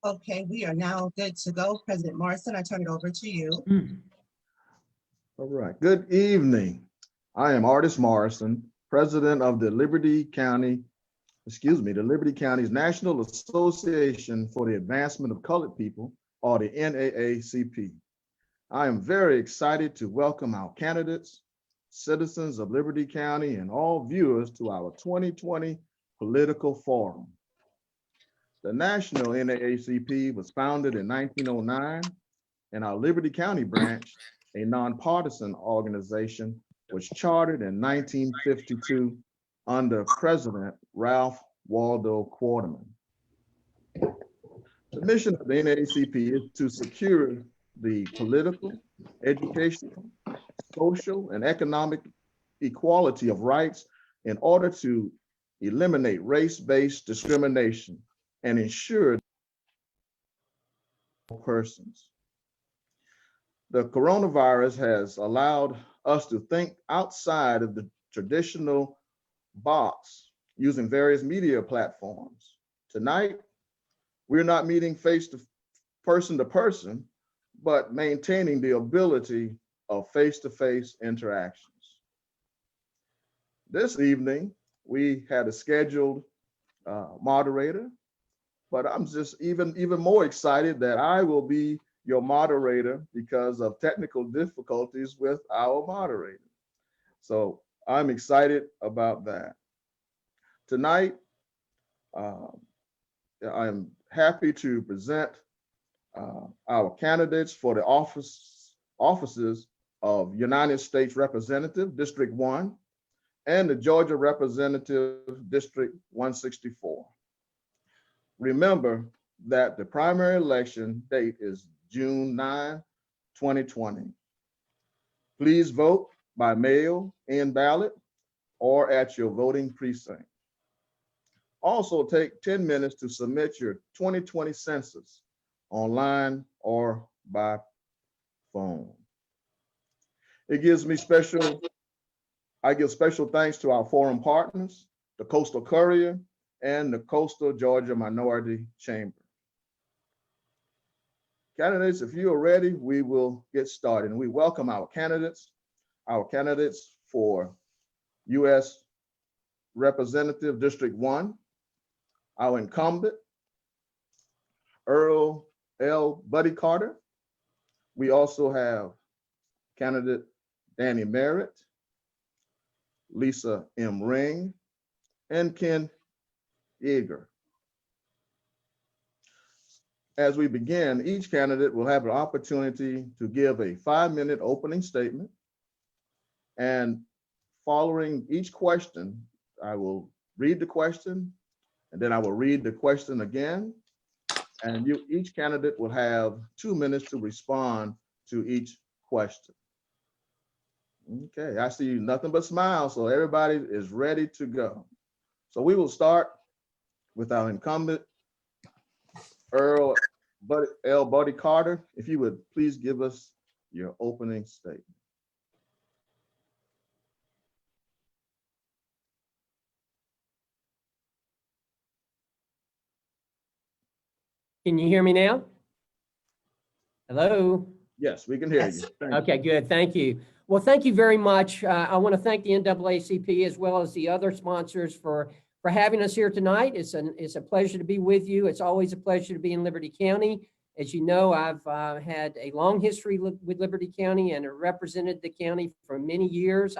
Okay, we are now good to go. President Morrison, I turn it over to you. All right, good evening. I am Artis Morrison, President of the Liberty County's National Association for the Advancement of Colored People, or the NAACP. I am very excited to welcome our candidates, citizens of Liberty County, and all viewers to our 2020 political forum. The National NAACP was founded in 1909, and our Liberty County branch, a nonpartisan organization, was chartered in 1952 under President Ralph Waldo Quarterman. The mission of the NAACP is to secure the political, educational, social, and economic equality of rights in order to eliminate race-based discrimination and ensure persons. The coronavirus has allowed us to think outside of the traditional box using various media platforms. Tonight, we're not meeting person to person, but maintaining the ability of face-to-face interactions. This evening, we had a scheduled moderator, but I'm just even more excited that I will be your moderator because of technical difficulties with our moderator. So I'm excited about that. Tonight, I'm happy to present our candidates for the offices of United States Representative, District 1, and the Georgia Representative, District 164. Remember that the primary election date is June 9, 2020. Please vote by mail, in ballot, or at your voting precinct. Also take 10 minutes to submit your 2020 census online or by phone. I give special thanks to our forum partners, the Coastal Courier and the Coastal Georgia Minority Chamber. Candidates, if you are ready, we will get started. And we welcome our candidates for U.S. Representative District 1, our incumbent, Earl L. Buddy Carter. We also have candidate Danny Merritt, Lisa M. Ring, and Ken Yeager. As we begin, each candidate will have an opportunity to give a 5-minute opening statement. And following each question, I will read the question, and then I will read the question again. And each candidate will have 2 minutes to respond to each question. Okay, I see nothing but smiles, so everybody is ready to go. So we will start with our incumbent, Earl L. Buddy Carter. If you would please give us your opening statement. Can you hear me now? Hello? Yes, we can hear you. Okay, good. Thank you. Well, thank you very much. I want to thank the NAACP as well as the other sponsors for having us here tonight. It's a pleasure to be with you. It's always a pleasure to be in Liberty County. As you know, I've had a long history with Liberty County and represented the county for many years.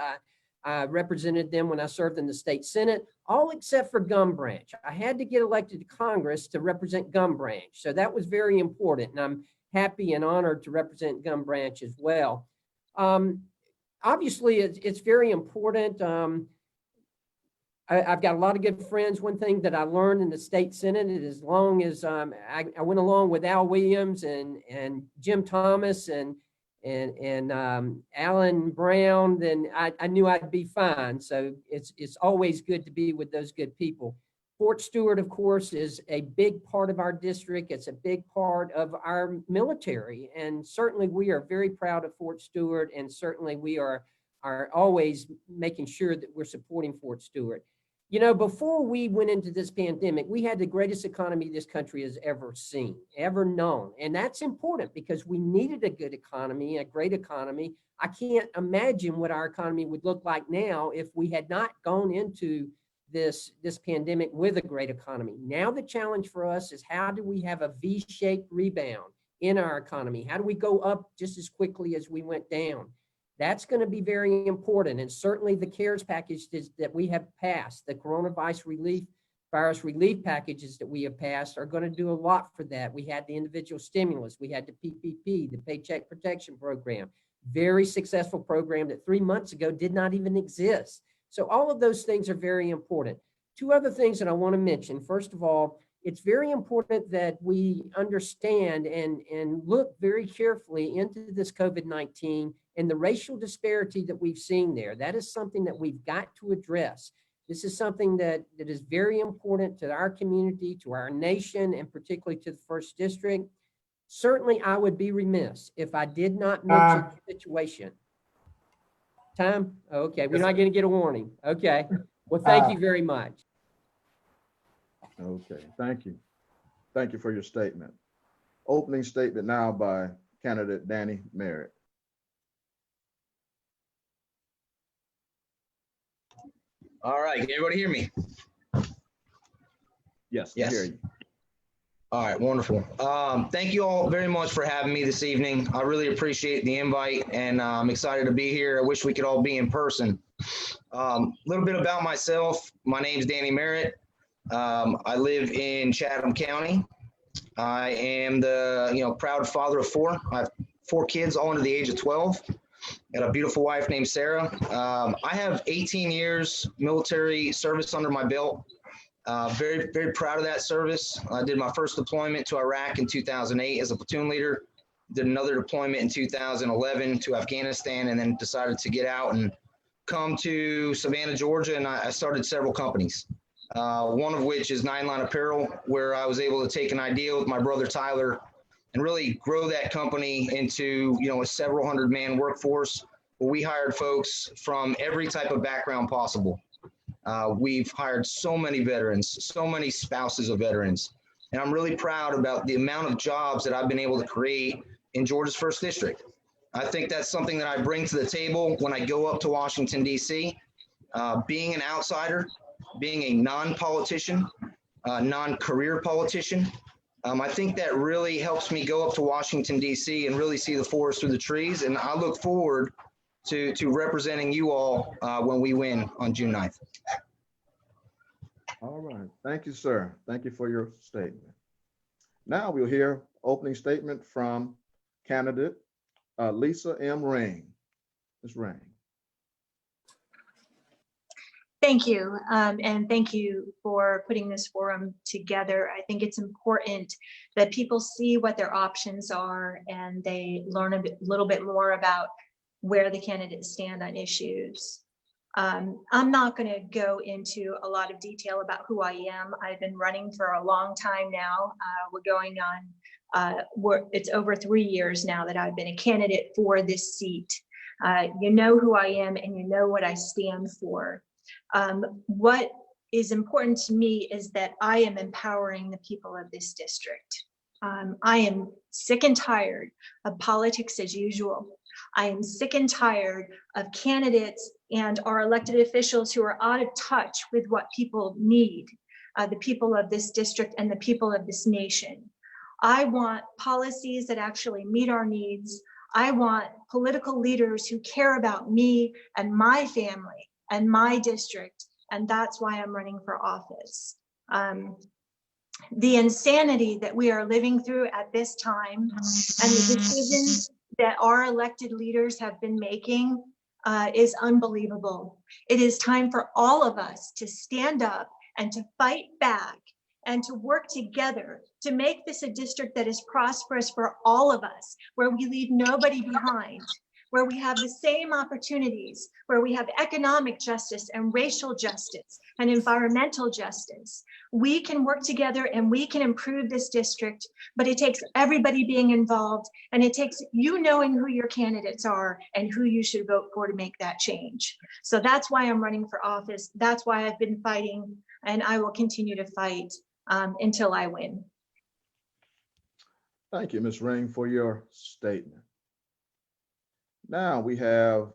I represented them when I served in the state Senate, all except for Gum Branch. I had to get elected to Congress to represent Gum Branch. So that was very important. And I'm happy and honored to represent Gum Branch as well. Obviously, it's very important. I've got a lot of good friends. One thing that I learned in the state Senate is as long as I went along with Al Williams and Jim Thomas and Alan Brown, then I knew I'd be fine. So it's always good to be with those good people. Fort Stewart, of course, is a big part of our district. It's a big part of our military. And certainly we are very proud of Fort Stewart. And certainly we are always making sure that we're supporting Fort Stewart. You know, before we went into this pandemic, we had the greatest economy this country has ever seen, ever known. And that's important because we needed a good economy, a great economy. I can't imagine what our economy would look like now if we had not gone into this pandemic with a great economy. Now the challenge for us is how do we have a V-shaped rebound in our economy? How do we go up just as quickly as we went down? That's going to be very important. And certainly the CARES packages that we have passed, the coronavirus relief packages that we have passed are going to do a lot for that. We had the individual stimulus, we had the PPP, the Paycheck Protection Program, very successful program that 3 months ago did not even exist. So all of those things are very important. Two other things that I want to mention. First of all, it's very important that we understand and look very carefully into this COVID-19 and the racial disparity that we've seen there. That is something that we've got to address. This is something that is very important to our community, to our nation, and particularly to the First District. Certainly, I would be remiss if I did not mention the situation. Time? Okay, we're not going to get a warning. Okay. Well, thank you very much. Okay, thank you. Thank you for your statement. Opening statement now by candidate Danny Merritt. All right, can everybody hear me? Yes, I Yes. hear you. All right, wonderful. Thank you all very much for having me this evening. I really appreciate the invite and I'm excited to be here. I wish we could all be in person. A little bit about myself. My name's Danny Merritt. I live in Chatham County. I am the proud father of four. I have 4 kids, all under the age of 12. Got a beautiful wife named Sarah. I have 18 years military service under my belt. Very, very proud of that service. I did my first deployment to Iraq in 2008 as a platoon leader. Did another deployment in 2011 to Afghanistan, and then decided to get out and come to Savannah, Georgia, and I started several companies. One of which is 9 Line Apparel, where I was able to take an idea with my brother Tyler and really grow that company into a several hundred man workforce where we hired folks from every type of background possible. We've hired so many veterans, so many spouses of veterans, and I'm really proud about the amount of jobs that I've been able to create in Georgia's First District. I think that's something that I bring to the table when I go up to Washington, D.C. Being an outsider, being a non-politician, non-career politician, I think that really helps me go up to Washington, D.C. and really see the forest through the trees. And I look forward to representing you all when we win on June 9th. All right. Thank you, sir. Thank you for your statement. Now we'll hear opening statement from candidate Lisa M. Ring. Ms. Ring. Thank you. And thank you for putting this forum together. I think it's important that people see what their options are and they learn a little bit more about where the candidates stand on issues. I'm not going to go into a lot of detail about who I am. I've been running for a long time now. We're going on, it's over 3 years now that I've been a candidate for this seat. You know who I am and you know what I stand for. What is important to me is that I am empowering the people of this district. I am sick and tired of politics as usual. I am sick and tired of candidates and our elected officials who are out of touch with what people need, the people of this district and the people of this nation. I want policies that actually meet our needs. I want political leaders who care about me and my family and my district. And that's why I'm running for office. The insanity that we are living through at this time and the decisions that our elected leaders have been making is unbelievable. It is time for all of us to stand up and to fight back and to work together to make this a district that is prosperous for all of us, where we leave nobody behind, where we have the same opportunities, where we have economic justice and racial justice and environmental justice. We can work together and we can improve this district, but it takes everybody being involved, and it takes you knowing who your candidates are and who you should vote for to make that change. So that's why I'm running for office. That's why I've been fighting, and I will continue to fight until I win. Thank you, Ms. Ring, for your statement. Now we have,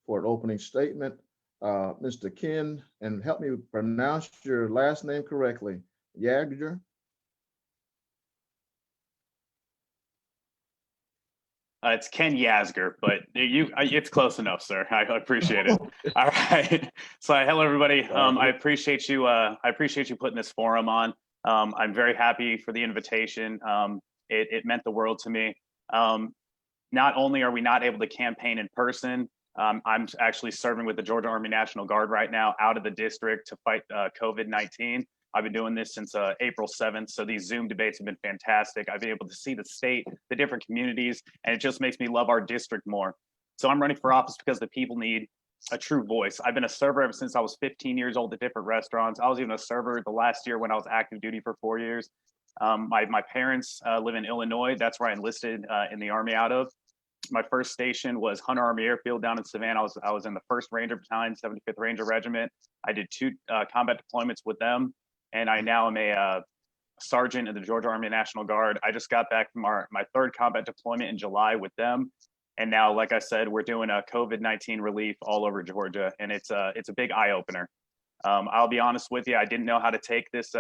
for an opening statement, Mr. Ken, and help me pronounce your last name correctly, Yagger. It's Ken Yasger, but it's close enough, sir. I appreciate it. All right. So hello, everybody. I appreciate you. I appreciate you putting this forum on. I'm very happy for the invitation. It meant the world to me. Not only are we not able to campaign in person, I'm actually serving with the Georgia Army National Guard right now out of the district to fight COVID-19. I've been doing this since April 7th. So these Zoom debates have been fantastic. I've been able to see the state, the different communities, and it just makes me love our district more. So I'm running for office because the people need a true voice. I've been a server ever since I was 15 years old at different restaurants. I was even a server the last year when I was active duty for 4 years. My parents live in Illinois. That's where I enlisted in the Army out of. My first station was Hunter Army Airfield down in Savannah. I was in the 1st Ranger Battalion, 75th Ranger Regiment. I did 2 combat deployments with them, and I now am a sergeant in the Georgia Army National Guard. I just got back from my 3rd combat deployment in July with them, and now, like I said, we're doing a COVID-19 relief all over Georgia, and it's a big eye opener. I'll be honest with you, I didn't know how to take this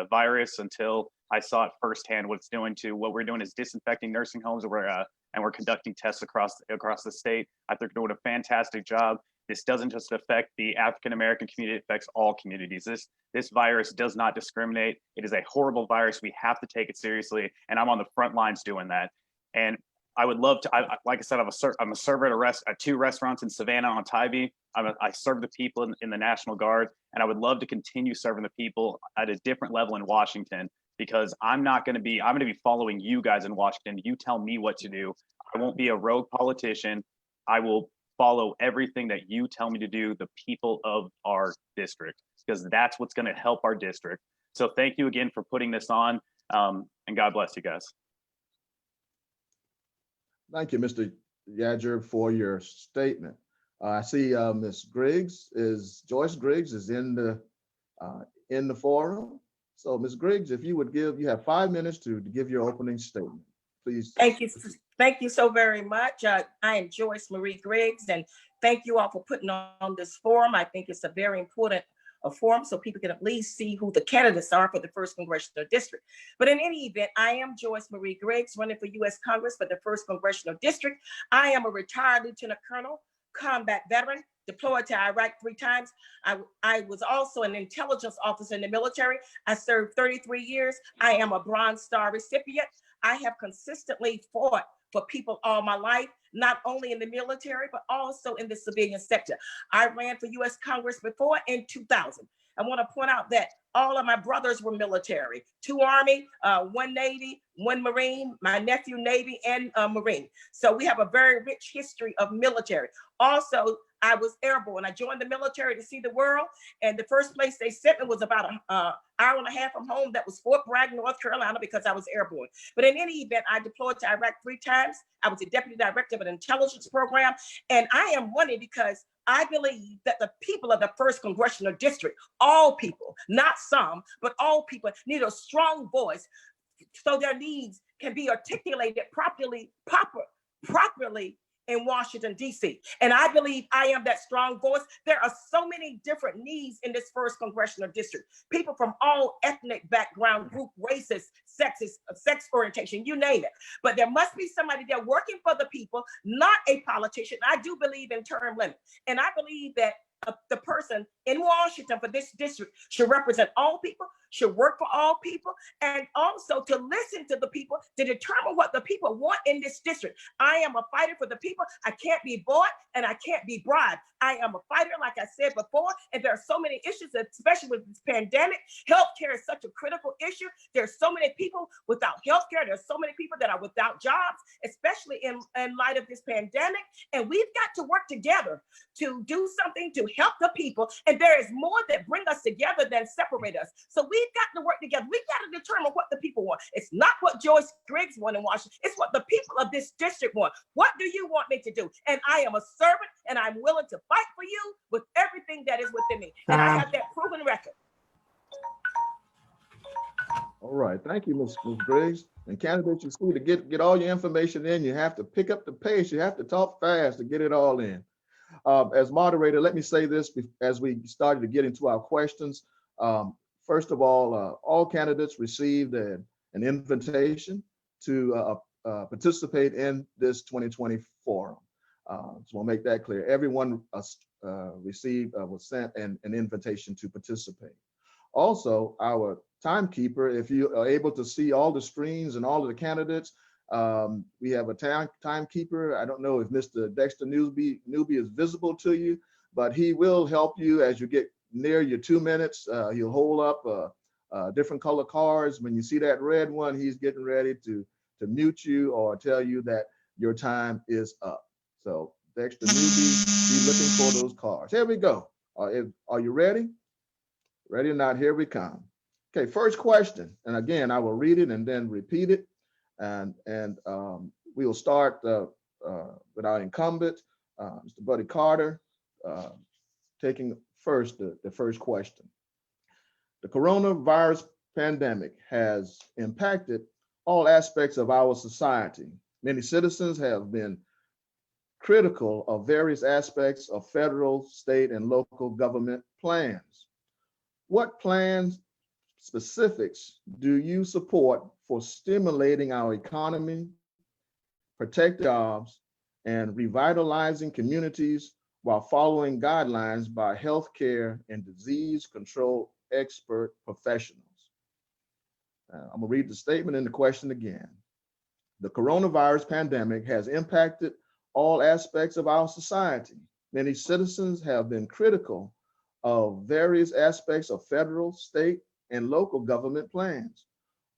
virus until I saw it firsthand. What it's doing to what we're doing is disinfecting nursing homes, and we're conducting tests across the state. I think we're doing a fantastic job. This doesn't just affect the African-American community, it affects all communities. This virus does not discriminate. It is a horrible virus. We have to take it seriously. And I'm on the front lines doing that. And I would love to, like I said, I'm a server at 2 restaurants in Savannah on Tybee. I serve the people in the National Guard, and I would love to continue serving the people at a different level in Washington, because I'm going to be following you guys in Washington. You tell me what to do. I won't be a rogue politician. I will follow everything that you tell me to do, the people of our district, because that's what's going to help our district. So thank you again for putting this on, and God bless you guys. Thank you, Mr. Yadger, for your statement. I see Ms. Joyce Griggs is in the forum. So Ms. Griggs, if you would you have 5 minutes to give your opening statement, please. Thank you. Thank you so very much. I am Joyce Marie Griggs, and thank you all for putting on this forum. I think it's a very important forum so people can at least see who the candidates are for the 1st Congressional District. But in any event, I am Joyce Marie Griggs, running for U.S. Congress for the 1st Congressional District. I am a retired Lieutenant Colonel, combat veteran, deployed to Iraq 3 times. I was also an intelligence officer in the military. I served 33 years. I am a Bronze Star recipient. I have consistently fought for people all my life, not only in the military, but also in the civilian sector. I ran for U.S. Congress before in 2000. I want to point out that all of my brothers were military, 2 Army, 1 Navy, 1 Marine, my nephew Navy and Marine. So we have a very rich history of military. Also, I was airborne. I joined the military to see the world. And the first place they sent me was about an hour and a half from home. That was Fort Bragg, North Carolina, because I was airborne. But in any event, I deployed to Iraq 3 times. I was the deputy director of an intelligence program. And I am running because I believe that the people of the 1st Congressional District, all people, not some, but all people, need a strong voice so their needs can be articulated properly in Washington, D.C. And I believe I am that strong voice. There are so many many different needs in this first congressional district. People from all ethnic background, group, races, sexes, sex orientation, you name it. But there must be somebody there working for the people, not a politician. I do believe in term limits. And I believe that the person in Washington for this district should represent all people, should work for all people, and also to listen to the people to determine what the people want in this district. I am a fighter for the people. I can't be bought and I can't be bribed. I am a fighter, like I said before, and there are so many issues, especially with this pandemic. Healthcare is such a critical issue. There's so many people without healthcare. There's so many people that are without jobs, especially in light of this pandemic. And we've got to work together to do something to help the people. And there is more that bring us together than separate us. So we've got to work together. We've got to determine what the people want. It's not what Joyce Griggs want in Washington. It's what the people of this district want. What do you want me to do? And I am a servant, and I'm willing to fight for you with everything that is within me. And I have that proven record. All right, thank you, Ms. Griggs. And candidates, you see, to get all your information in, you have to pick up the pace. You have to talk fast to get it all in. As moderator, let me say this as we started to get into our questions. First of all candidates received an invitation to participate in this 2020 forum. So we'll make that clear. Everyone was sent an invitation to participate. Also, our timekeeper, if you are able to see all the screens and all of the candidates, we have a timekeeper. I don't know if Mr. Dexter Newby is visible to you, but he will help you as you get near your 2 minutes. He'll hold up different color cards. When you see that red one, he's getting ready to mute you or tell you that your time is up. So Dexter Newby, be looking for those cards. Here we go. Are you ready? Ready or not, here we come. Okay, first question. And again, I will read it and then repeat it. And we will start with our incumbent, Mr. Buddy Carter, taking the first question. The coronavirus pandemic has impacted all aspects of our society. Many citizens have been critical of various aspects of federal, state, and local government plans. What plans specifics do you support for stimulating our economy, protect jobs, and revitalizing communities while following guidelines by healthcare and disease control expert professionals? I'm gonna read the statement and the question again. The coronavirus pandemic has impacted all aspects of our society. Many citizens have been critical of various aspects of federal, state, and local government plans.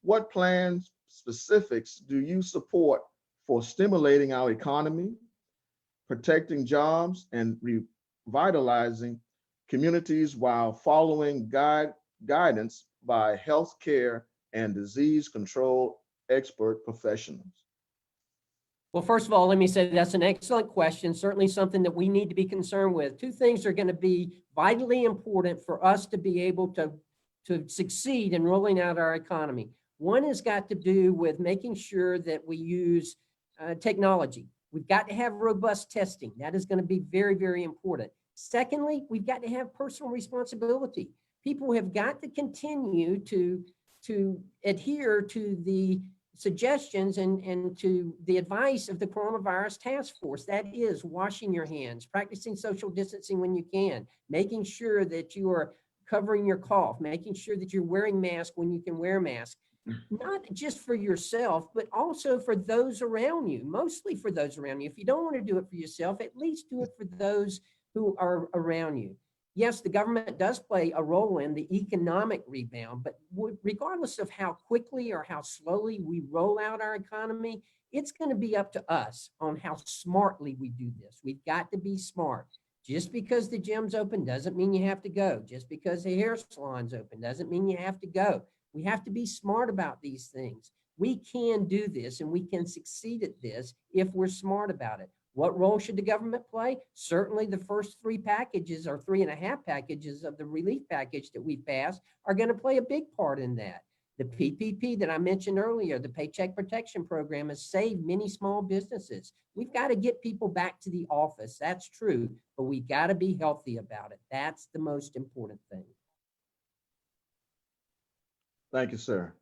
What plans specifics do you support for stimulating our economy, protecting jobs, and revitalizing communities while following guidance by healthcare and disease control expert professionals? Well, first of all, let me say that's an excellent question, certainly something that we need to be concerned with. Two things are going to be vitally important for us to be able to succeed in rolling out our economy. One has got to do with making sure that we use technology. We've got to have robust testing. That is going to be very, very important. Secondly, we've got to have personal responsibility. People have got to continue to adhere to the suggestions and to the advice of the coronavirus task force. That is washing your hands, practicing social distancing when you can, making sure that you are covering your cough, making sure that you're wearing masks when you can wear masks, not just for yourself, but also for those around you, mostly for those around you. If you don't want to do it for yourself, at least do it for those who are around you. Yes, the government does play a role in the economic rebound, but regardless of how quickly or how slowly we roll out our economy, it's going to be up to us on how smartly we do this. We've got to be smart. Just because the gym's open doesn't mean you have to go. Just because the hair salon's open doesn't mean you have to go. We have to be smart about these things. We can do this and we can succeed at this if we're smart about it. What role should the government play? Certainly the first 3 packages or 3.5 packages of the relief package that we passed are going to play a big part in that. The PPP that I mentioned earlier, the Paycheck Protection Program, has saved many small businesses. We've got to get people back to the office. That's true, but we got to be healthy about it. That's the most important thing. Thank you, sir.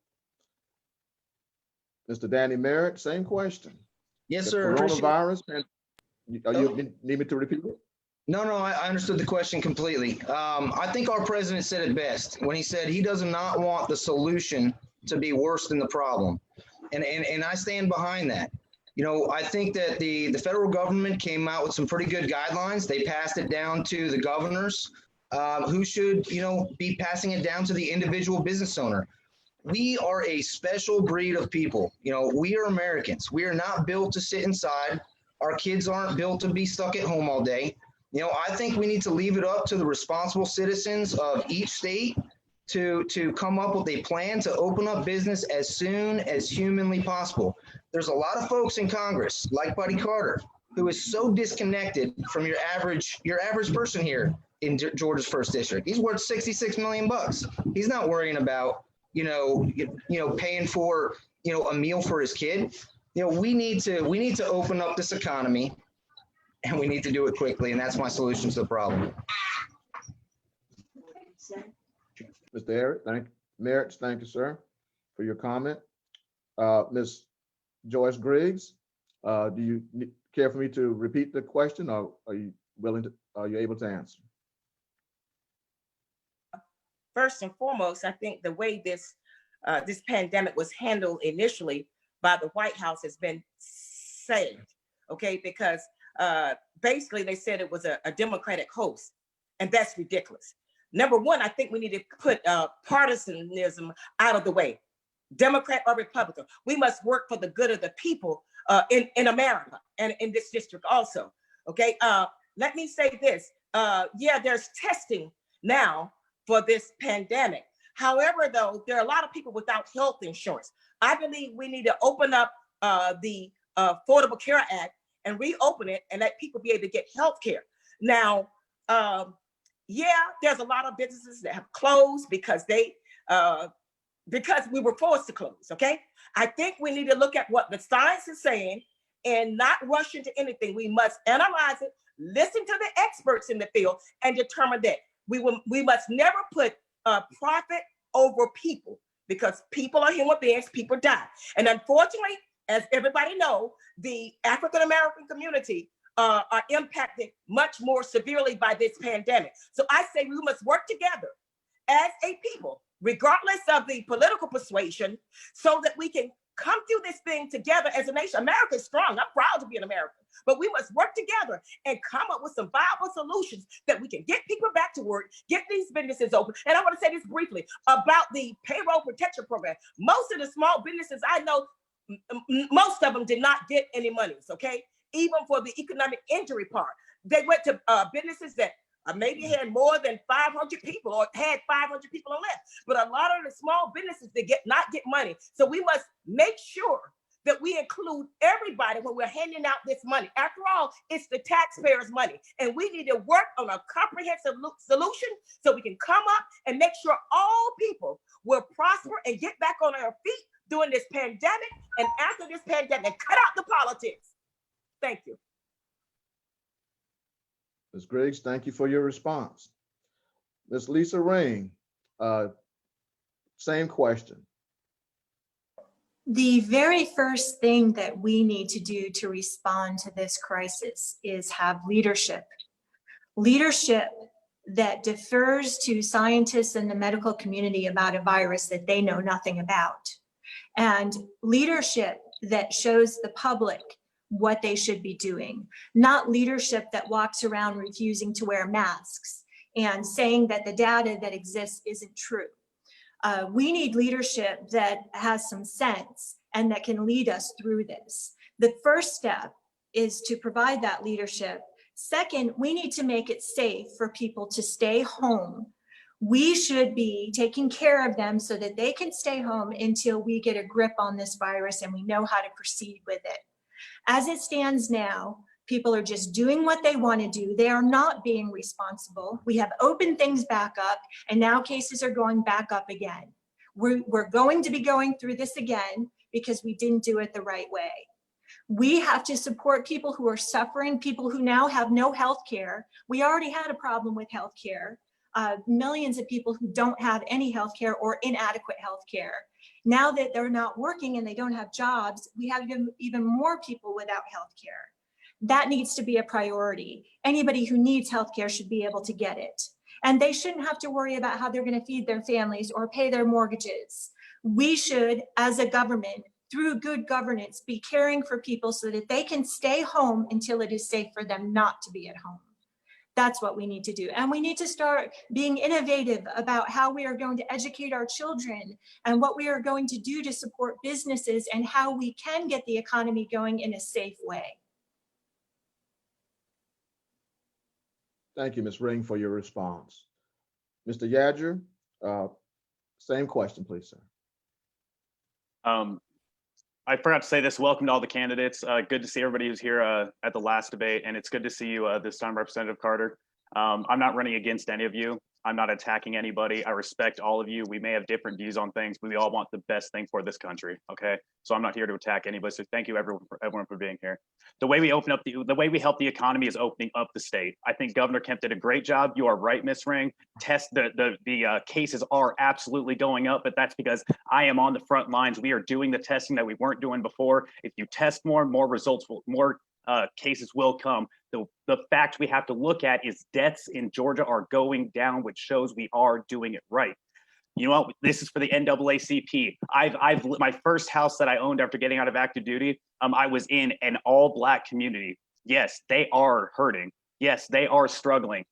Mr. Danny Merritt, same question. Yes, The sir. Appreciate it. coronavirus, and you need me to repeat it? No, I understood the question completely. I think our president said it best when he said he does not want the solution to be worse than the problem. And I stand behind that. You know, I think that the federal government came out with some pretty good guidelines. They passed it down to the governors, who should, you know, be passing it down to the individual business owner. We are a special breed of people. You know, we are Americans. We are not built to sit inside. Our kids aren't built to be stuck at home all day. You know, I think we need to leave it up to the responsible citizens of each state to come up with a plan to open up business as soon as humanly possible. There's a lot of folks in Congress, like Buddy Carter, who is so disconnected from your average person here in Georgia's 1st District. He's worth $66 million. He's not worrying about, you know, paying for, you know, a meal for his kid. You know, we need to open up this economy, and we need to do it quickly, and that's my solution to the problem. Mr. Merritt, thank you, sir, for your comment. Ms. Joyce Griggs, do you care for me to repeat the question, or are you able to answer? First and foremost, I think the way this pandemic was handled initially by the White House has been saved, okay? Because basically they said it was a Democratic hoax, and that's ridiculous. Number one, I think we need to put partisanism out of the way, Democrat or Republican. We must work for the good of the people in America and in this district also, okay? Let me say this, yeah, there's testing now for this pandemic. However, though, there are a lot of people without health insurance. I believe we need to open up the Affordable Care Act and reopen it and let people be able to get health care. Now, yeah, there's a lot of businesses that have closed because we were forced to close, okay? I think we need to look at what the science is saying and not rush into anything. We must analyze it, listen to the experts in the field, and determine that. We must never put profit over people, because people are human beings, people die. And unfortunately, as everybody knows, the African-American community are impacted much more severely by this pandemic. So I say we must work together as a people, regardless of the political persuasion, so that we can come through this thing together as a nation. America is strong. I'm proud to be an American, but we must work together and come up with some viable solutions that we can get people back to work, get these businesses open. And I want to say this briefly about the payroll protection program. Most of the small businesses I know, most of them did not get any monies, okay? Even for the economic injury part. They went to businesses that maybe had more than 500 people or had 500 people or less. But a lot of the small businesses, they not get money. So we must make sure that we include everybody when we're handing out this money. After all, it's the taxpayers' money. And we need to work on a comprehensive solution so we can come up and make sure all people will prosper and get back on their feet during this pandemic and after this pandemic. Cut out the politics. Thank you. Ms. Griggs, thank you for your response. Ms. Lisa Ring, same question. The very first thing that we need to do to respond to this crisis is have leadership. Leadership that defers to scientists and the medical community about a virus that they know nothing about. And leadership that shows the public what they should be doing, not leadership that walks around refusing to wear masks and saying that the data that exists isn't true. We need leadership that has some sense and that can lead us through this. The first step is to provide that leadership. Second, we need to make it safe for people to stay home. We should be taking care of them so that they can stay home until we get a grip on this virus and we know how to proceed with it. As it stands now, people are just doing what they want to do. They are not being responsible. We have opened things back up, and now cases are going back up again. We're going to be going through this again because we didn't do it the right way. We have to support people who are suffering, people who now have no health care. We already had a problem with health care. Millions of people who don't have any health care or inadequate health care. Now that they're not working and they don't have jobs, we have even more people without health care. That needs to be a priority. Anybody who needs health care should be able to get it. And they shouldn't have to worry about how they're going to feed their families or pay their mortgages. We should, as a government, through good governance, be caring for people so that they can stay home until it is safe for them not to be at home. That's what we need to do. And we need to start being innovative about how we are going to educate our children and what we are going to do to support businesses and how we can get the economy going in a safe way. Thank you, Ms. Ring, for your response. Mr. Yadger, same question, please, sir. I forgot to say this. Welcome to all the candidates. Good to see everybody who's here at the last debate, and it's good to see you this time, Representative Carter. I'm not running against any of you. I'm not attacking anybody. I respect all of you. We may have different views on things, but we all want the best thing for this country. Okay, so I'm not here to attack anybody. So thank you, everyone for being here. The way we the way we help the economy is opening up the state. I think Governor Kemp did a great job. You are right, Ms. Ring. The cases are absolutely going up, but that's because I am on the front lines. We are doing the testing that we weren't doing before. If you test more results more cases will come. The fact we have to look at is deaths in Georgia are going down, which shows we are doing it right. You know what? This is for the NAACP. My first house that I owned after getting out of active duty, I was in an all-Black community. Yes, they are hurting. Yes, they are struggling.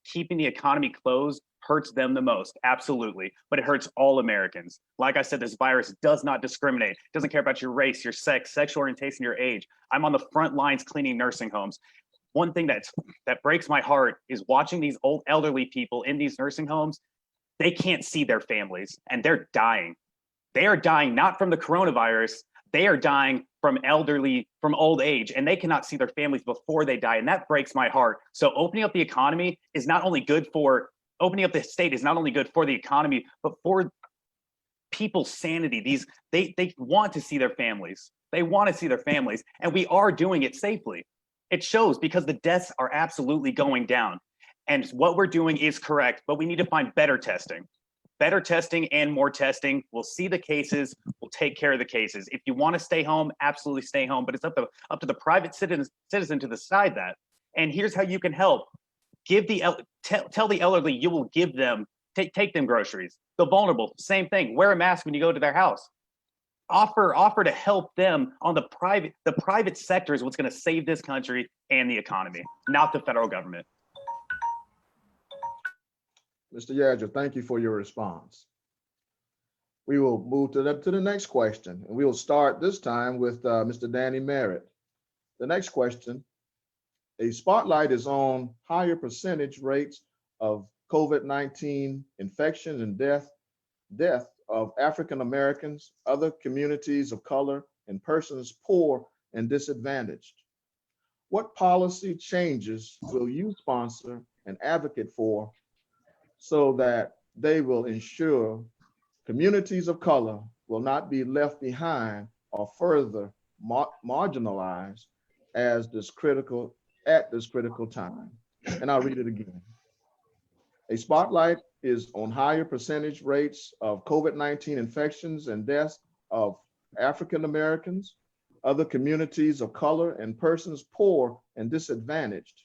Keeping the economy closed hurts them the most, absolutely, but it hurts all Americans. Like I said, this virus does not discriminate. It doesn't care about your race, your sex, sexual orientation, your age. I'm on the front lines cleaning nursing homes. One thing that breaks my heart is watching these old elderly people in these nursing homes. They can't see their families and they're dying. They are dying not from the coronavirus. They are dying from old age, and they cannot see their families before they die. And that breaks my heart. So opening up the economy is not only good for opening up the state is not only good for the economy, but for people's sanity. They want to see their families. They want to see their families, and we are doing it safely. It shows because the deaths are absolutely going down. And what we're doing is correct, but we need to find better testing. Better testing and more testing. We'll see the cases. We'll take care of the cases. If you want to stay home, absolutely stay home. But it's up to the private citizen to decide that. And here's how you can help. Tell the elderly you will give them, take them groceries. The vulnerable, same thing. Wear a mask when you go to their house. Offer to help them on the private sector is what's going to save this country and the economy, not the federal government. Mr. Yadger, thank you for your response. We will move to the next question, and we will start this time with Mr. Danny Merritt. The next question, a spotlight is on higher percentage rates of COVID-19 infection and death of African Americans, other communities of color, and persons poor and disadvantaged. What policy changes will you sponsor and advocate for so that they will ensure communities of color will not be left behind or further marginalized at this critical time? And I'll read it again. A spotlight is on higher percentage rates of COVID-19 infections and deaths of African Americans, other communities of color, and persons poor and disadvantaged.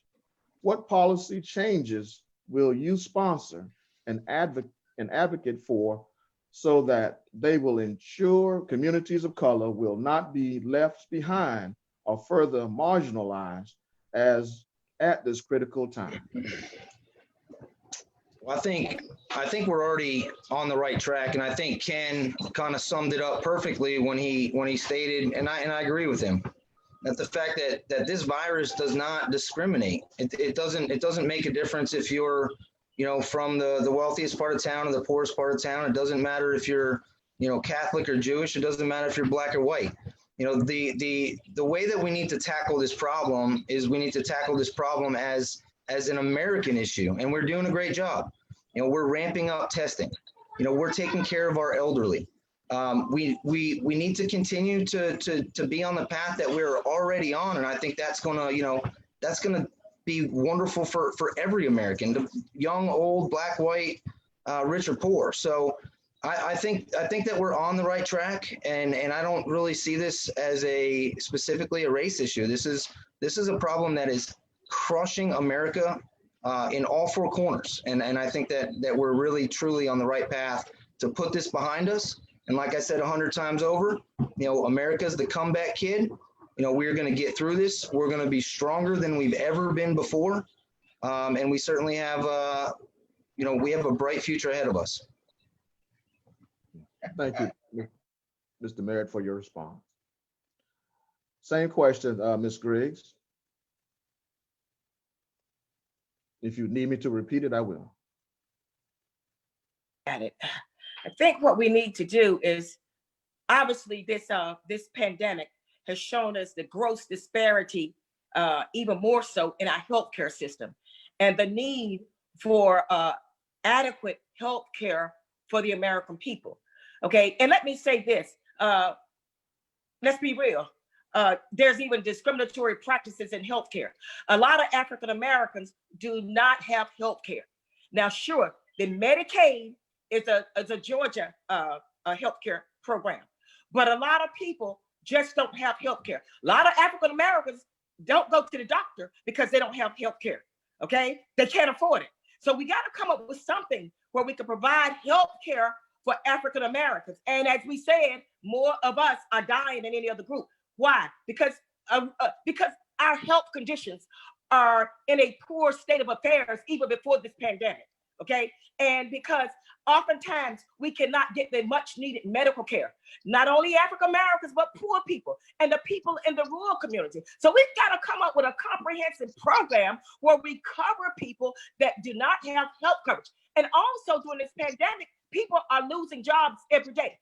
What policy changes will you sponsor and advocate for so that they will ensure communities of color will not be left behind or further marginalized at this critical time? Well, I think we're already on the right track, and I think Ken kind of summed it up perfectly when he stated, and I agree with him, that the fact that this virus does not discriminate. It doesn't make a difference if you're, from the wealthiest part of town or the poorest part of town. It doesn't matter if you're, Catholic or Jewish. It doesn't matter if you're Black or white. The way that we need to tackle this problem is we need to tackle this problem as an American issue, and we're doing a great job. We're ramping up testing. we're taking care of our elderly. We need to continue to be on the path that we're already on, and I think that's gonna be wonderful for every American, young, old, black, white, rich or poor. So I think that we're on the right track, and I don't really see this as specifically a race issue. This is a problem that is crushing America in all four corners, and I think that we're really truly on the right path to put this behind us. And like I said 100 times over, America's the comeback kid. We're going to get through this. We're going to be stronger than we've ever been before, and we certainly have we have a bright future ahead of us. Thank you, Mr. Merritt, for your response. Same question, Ms. Griggs. If you need me to repeat it, I will. At it. I think what we need to do is, obviously this pandemic has shown us the gross disparity, even more so in our healthcare system, and the need for adequate healthcare for the American people. Okay, and let me say this, let's be real. There's even discriminatory practices in healthcare. A lot of African Americans do not have healthcare. Now, sure, the Medicaid is a Georgia healthcare program, but a lot of people just don't have healthcare. A lot of African Americans don't go to the doctor because they don't have healthcare. Okay, they can't afford it. So we got to come up with something where we can provide healthcare for African Americans. And as we said, more of us are dying than any other group. Why? Because our health conditions are in a poor state of affairs even before this pandemic. Okay, and because oftentimes we cannot get the much needed medical care, not only African Americans, but poor people and the people in the rural community. So we've got to come up with a comprehensive program where we cover people that do not have health coverage. And also during this pandemic, people are losing jobs every day.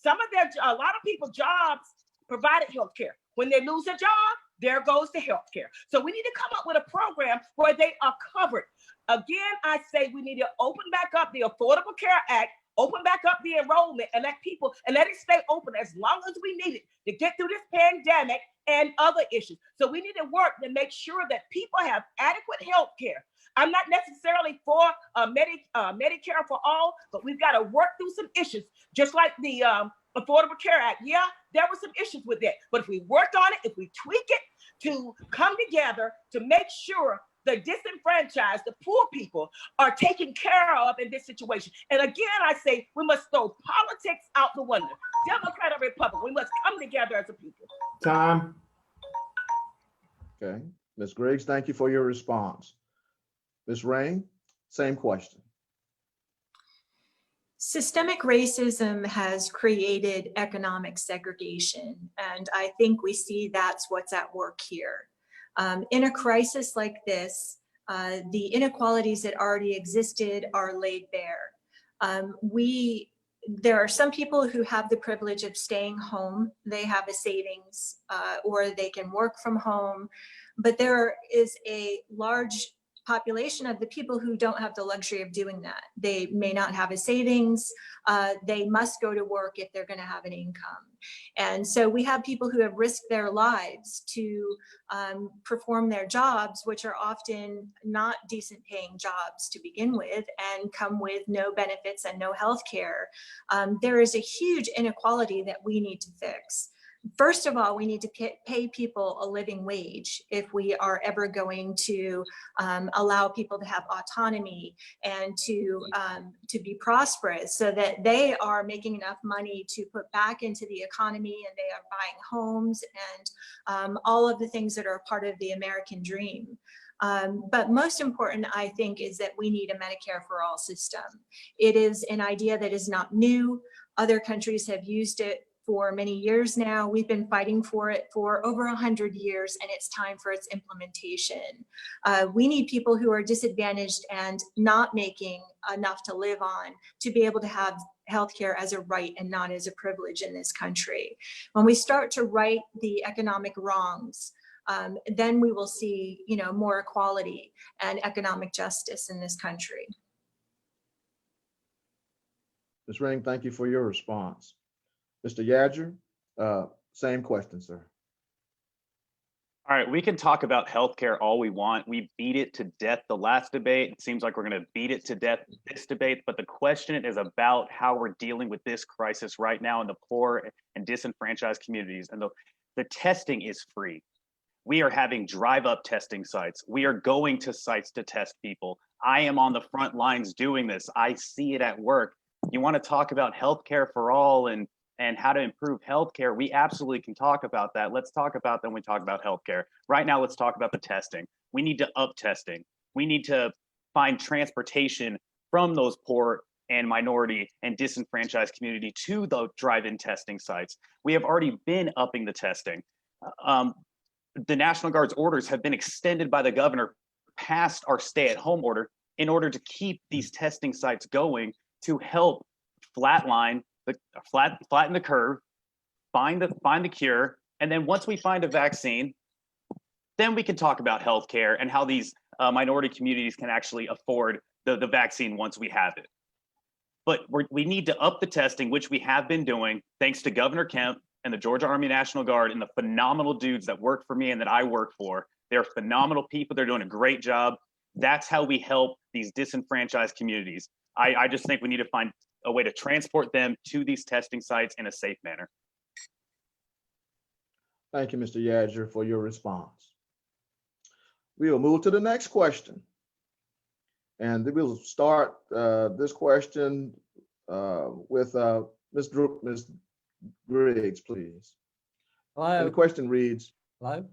A lot of people's jobs provided health care. When they lose a job, there goes the health care. So we need to come up with a program where they are covered. Again, I say we need to open back up the Affordable Care Act, open back up the enrollment, and let it stay open as long as we need it to get through this pandemic and other issues. So we need to work to make sure that people have adequate health care. I'm not necessarily for Medicare for all, but we've got to work through some issues, just like the Affordable Care Act. Yeah, there were some issues with that, but if we work on it, if we tweak it to come together to make sure the disenfranchised, the poor people are taken care of in this situation. And again, I say we must throw politics out the window. Democrat or Republican, we must come together as a people. Time. Okay, Ms. Griggs, thank you for your response. Ms. Rain, same question. Systemic racism has created economic segregation, and I think we see that's what's at work here. In a crisis like this, the inequalities that already existed are laid bare. There are some people who have the privilege of staying home. They have a savings, or they can work from home, but there is a large population of the people who don't have the luxury of doing that. They may not have a savings. They must go to work if they're going to have an income. And so we have people who have risked their lives to perform their jobs, which are often not decent paying jobs to begin with, and come with no benefits and no health care. There is a huge inequality that we need to fix. First of all, we need to pay people a living wage if we are ever going to allow people to have autonomy and to be prosperous, so that they are making enough money to put back into the economy, and they are buying homes and all of the things that are part of the American dream. But most important, I think, is that we need a Medicare for all system. It is an idea that is not new. Other countries have used it for many years now. We've been fighting for it for over 100 years, and it's time for its implementation. We need people who are disadvantaged and not making enough to live on to be able to have healthcare as a right and not as a privilege in this country. When we start to right the economic wrongs, then we will see, more equality and economic justice in this country. Ms. Ring, thank you for your response. Mr. Yadger, same question, sir. All right, we can talk about healthcare all we want. We beat it to death the last debate. It seems like we're going to beat it to death this debate, but the question is about how we're dealing with this crisis right now in the poor and disenfranchised communities. And the testing is free. We are having drive-up testing sites. We are going to sites to test people. I am on the front lines doing this. I see it at work. You want to talk about healthcare for all and how to improve healthcare, we absolutely can talk about that. Let's talk about that when we talk about healthcare. Right now, let's talk about the testing. We need to up testing. We need to find transportation from those poor and minority and disenfranchised community to the drive-in testing sites. We have already been upping the testing. The National Guard's orders have been extended by the governor past our stay-at-home order in order to keep these testing sites going to help flatten the curve, find the cure, and then once we find a vaccine, then we can talk about healthcare and how these minority communities can actually afford the vaccine once we have it. But we need to up the testing, which we have been doing, thanks to Governor Kemp and the Georgia Army National Guard and the phenomenal dudes that work for me and that I work for. They're phenomenal people. They're doing a great job. That's how we help these disenfranchised communities. I just think we need to find a way to transport them to these testing sites in a safe manner. Thank you, Mr. Yadger, for your response. We will move to the next question. And we'll start this question with Ms. Griggs, please. Hello. And the question reads, Hello.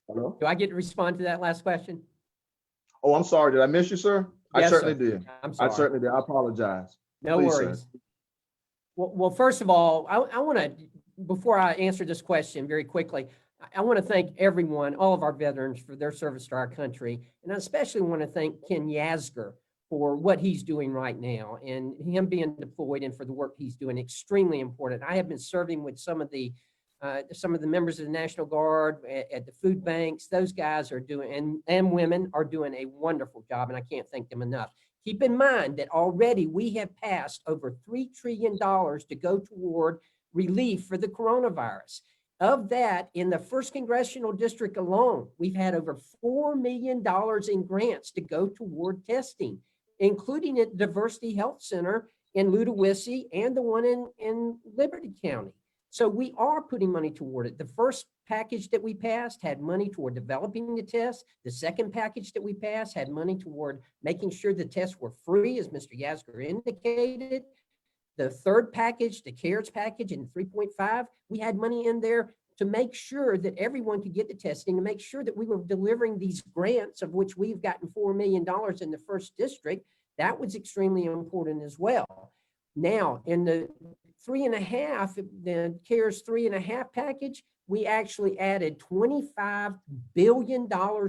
hello? Do I get to respond to that last question? Oh, I'm sorry. Did I miss you, sir? I Yes, certainly sir. did. I'm sorry. I certainly did. I apologize. No Please, sir. worries. Well, first of all, I want to, before I answer this question very quickly, I want to thank everyone, all of our veterans for their service to our country. And I especially want to thank Ken Yasgur for what he's doing right now and him being deployed and for the work he's doing, extremely important. I have been serving with some of the members of the National Guard at the food banks. Those guys are doing, and women are doing a wonderful job, and I can't thank them enough. Keep in mind that already we have passed over $3 trillion to go toward relief for the coronavirus. Of that, in the 1st Congressional District alone, we've had over $4 million in grants to go toward testing, including at Diversity Health Center in Ludowici and the one in Liberty County. So we are putting money toward it. The first package that we passed had money toward developing the tests. The second package that we passed had money toward making sure the tests were free, as Mr. Yasgur indicated. The third package, the CARES package in 3.5, we had money in there to make sure that everyone could get the testing, to make sure that we were delivering these grants, of which we've gotten $4 million in the 1st district. That was extremely important as well. Now, in the 3.5, the CARES 3.5 package, we actually added $25 billion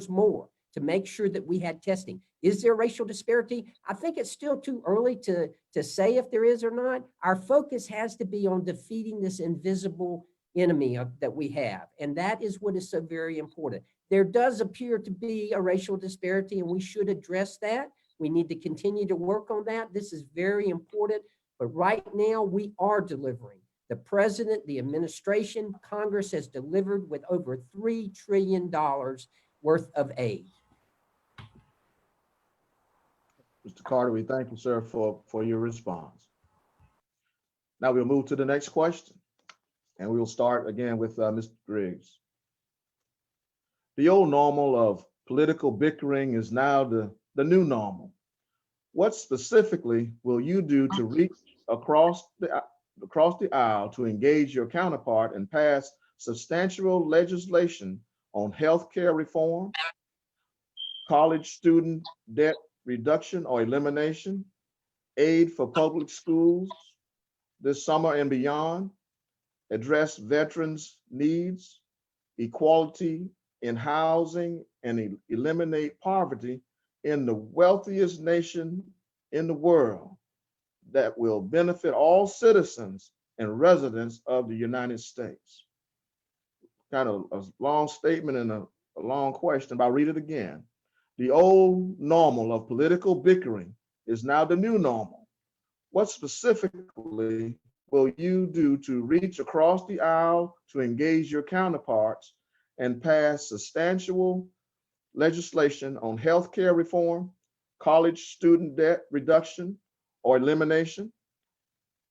more to make sure that we had testing. Is there racial disparity? I think it's still too early to say if there is or not. Our focus has to be on defeating this invisible enemy that we have. And that is what is so very important. There does appear to be a racial disparity, and we should address that. We need to continue to work on that. This is very important. But right now, we are delivering. The president, the administration, Congress has delivered with over $3 trillion worth of aid. Mr. Carter, we thank you, sir, for your response. Now we'll move to the next question, and we'll start again with Mr. Griggs. The old normal of political bickering is now the new normal. What specifically will you do to reach across the aisle to engage your counterpart and pass substantial legislation on healthcare reform, college student debt reduction or elimination, aid for public schools this summer and beyond, address veterans' needs, equality in housing, and eliminate poverty in the wealthiest nation in the world that will benefit all citizens and residents of the United States? Kind of a long statement and a long question, but I'll read it again. The old normal of political bickering is now the new normal. What specifically will you do to reach across the aisle to engage your counterparts and pass substantial legislation on healthcare reform, college student debt reduction or elimination,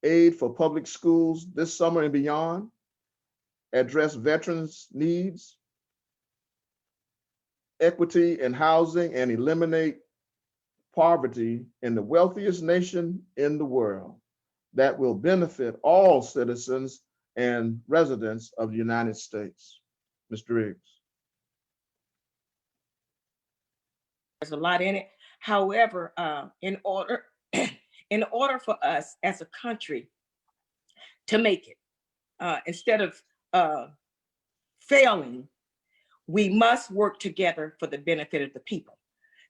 aid for public schools this summer and beyond, address veterans' needs, equity in housing, and eliminate poverty in the wealthiest nation in the world that will benefit all citizens and residents of the United States? Mr. Riggs. There's a lot in it. However, in order for us as a country to make it, instead of failing, we must work together for the benefit of the people.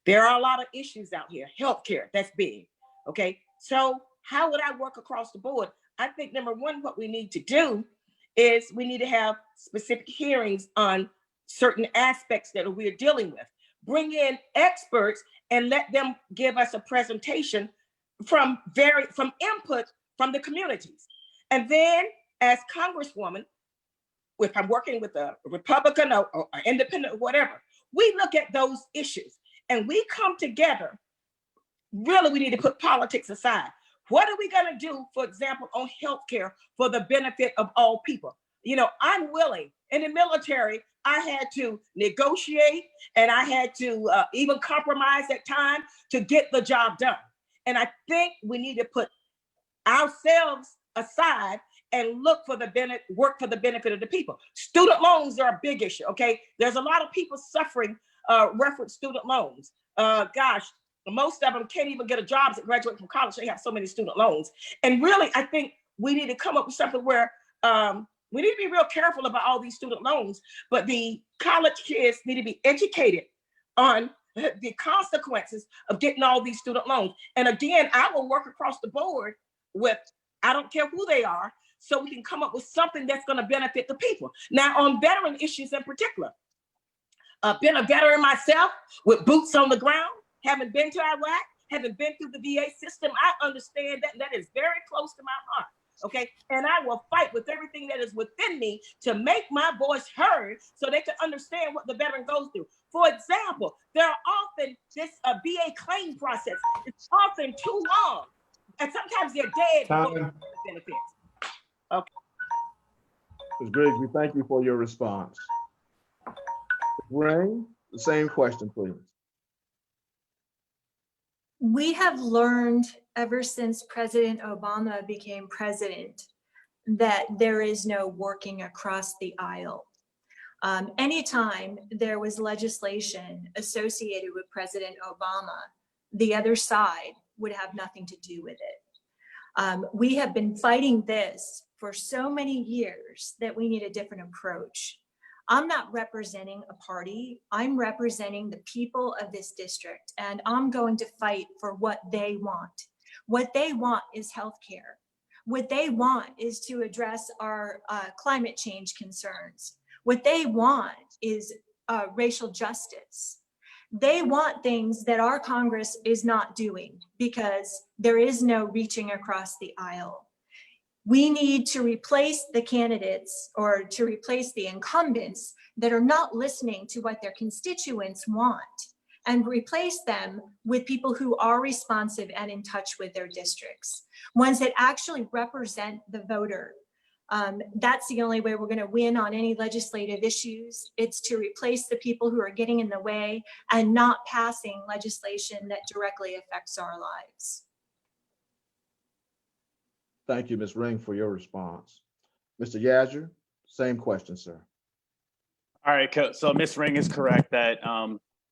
There are a lot of issues out here. Healthcare, that's big. Okay, so how would I work across the board? I think number one, what we need to do is we need to have specific hearings on certain aspects that we're dealing with. Bring in experts and let them give us a presentation from input from the communities. And then as Congresswoman, if I'm working with a Republican or independent or whatever, we look at those issues and we come together. Really, we need to put politics aside. What are we going to do, for example, on healthcare for the benefit of all people? You know, I'm willing. In the military, I had to negotiate and I had to even compromise at times to get the job done. And I think we need to put ourselves aside and work for the benefit of the people. Student loans are a big issue, okay? There's a lot of people suffering reference student loans. Gosh, most of them can't even get a job that graduate from college. They have so many student loans. And really, I think we need to come up with something where we need to be real careful about all these student loans, but the college kids need to be educated on the consequences of getting all these student loans. And again, I will work across the board with, I don't care who they are, so we can come up with something that's going to benefit the people. Now, on veteran issues in particular, been a veteran myself with boots on the ground, having been to Iraq, having been through the VA system, I understand that is very close to my heart. Okay, and I will fight with everything that is within me to make my voice heard so they can understand what the veteran goes through. For example, there are often this VA claim process. It's often too long, and sometimes they're dead before the benefits. Okay. Ms. Griggs, we thank you for your response. Ring, the same question, please. We have learned ever since President Obama became president that there is no working across the aisle. Anytime there was legislation associated with President Obama, the other side would have nothing to do with it. We have been fighting this for so many years that we need a different approach. I'm not representing a party. I'm representing the people of this district, and I'm going to fight for what they want. What they want is healthcare. What they want is to address our climate change concerns. What they want is racial justice. They want things that our Congress is not doing because there is no reaching across the aisle. We need to replace the candidates or to replace the incumbents that are not listening to what their constituents want and replace them with people who are responsive and in touch with their districts, ones that actually represent the voter. That's the only way we're going to win on any legislative issues. It's to replace the people who are getting in the way and not passing legislation that directly affects our lives. Thank you, Ms. Ring, for your response. Mr. Yazger, same question, sir. All right, so Ms. Ring is correct that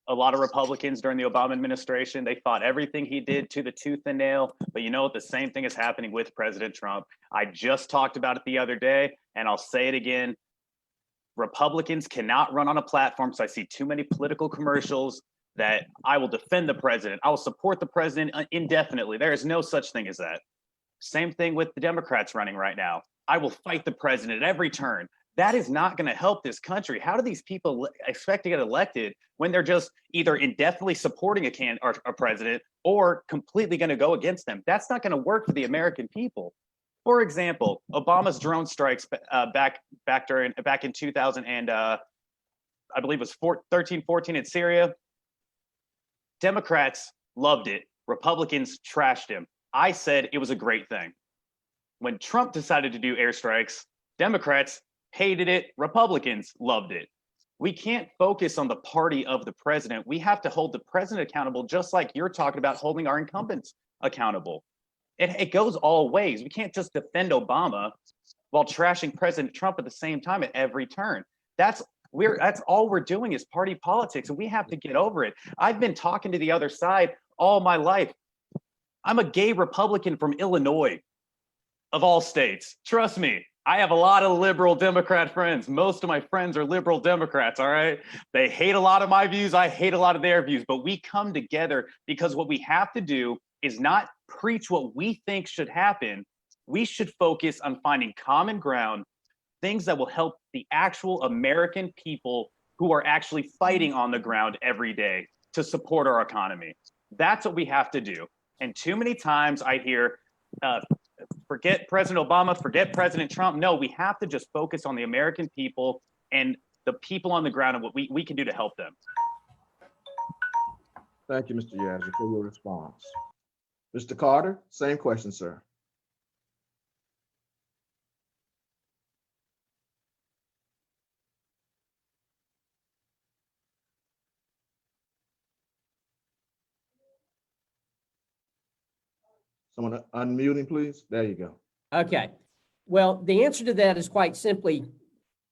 a lot of Republicans during the Obama administration, they fought everything he did to the tooth and nail, but you know what, the same thing is happening with President Trump. I just talked about it the other day, and I'll say it again. Republicans cannot run on a platform, so I see too many political commercials that I will defend the president. I will support the president indefinitely. There is no such thing as that. Same thing with the Democrats running right now. I will fight the president at every turn. That is not going to help this country. How do these people expect to get elected when they're just either indefinitely supporting a president or completely going to go against them? That's not going to work for the American people. For example, Obama's drone strikes back in 2000 and I believe it was 13-14 in Syria. Democrats loved it. Republicans trashed him. I said it was a great thing. When Trump decided to do airstrikes, Democrats hated it. Republicans loved it. We can't focus on the party of the president. We have to hold the president accountable, just like you're talking about holding our incumbents accountable. It goes all ways. We can't just defend Obama while trashing President Trump at the same time at every turn. That's all we're doing is party politics, and we have to get over it. I've been talking to the other side all my life. I'm a gay Republican from Illinois, of all states. Trust me, I have a lot of liberal Democrat friends. Most of my friends are liberal Democrats, all right? They hate a lot of my views. I hate a lot of their views, but we come together because what we have to do is not preach what we think should happen. We should focus on finding common ground, things that will help the actual American people who are actually fighting on the ground every day to support our economy. That's what we have to do. And too many times I hear, forget President Obama, forget President Trump. No, we have to just focus on the American people and the people on the ground and what we can do to help them. Thank you, Mr. Yazzie, for your response. Mr. Carter, same question, sir. Someone unmuting, please. There you go. Okay. Well, the answer to that is quite simply,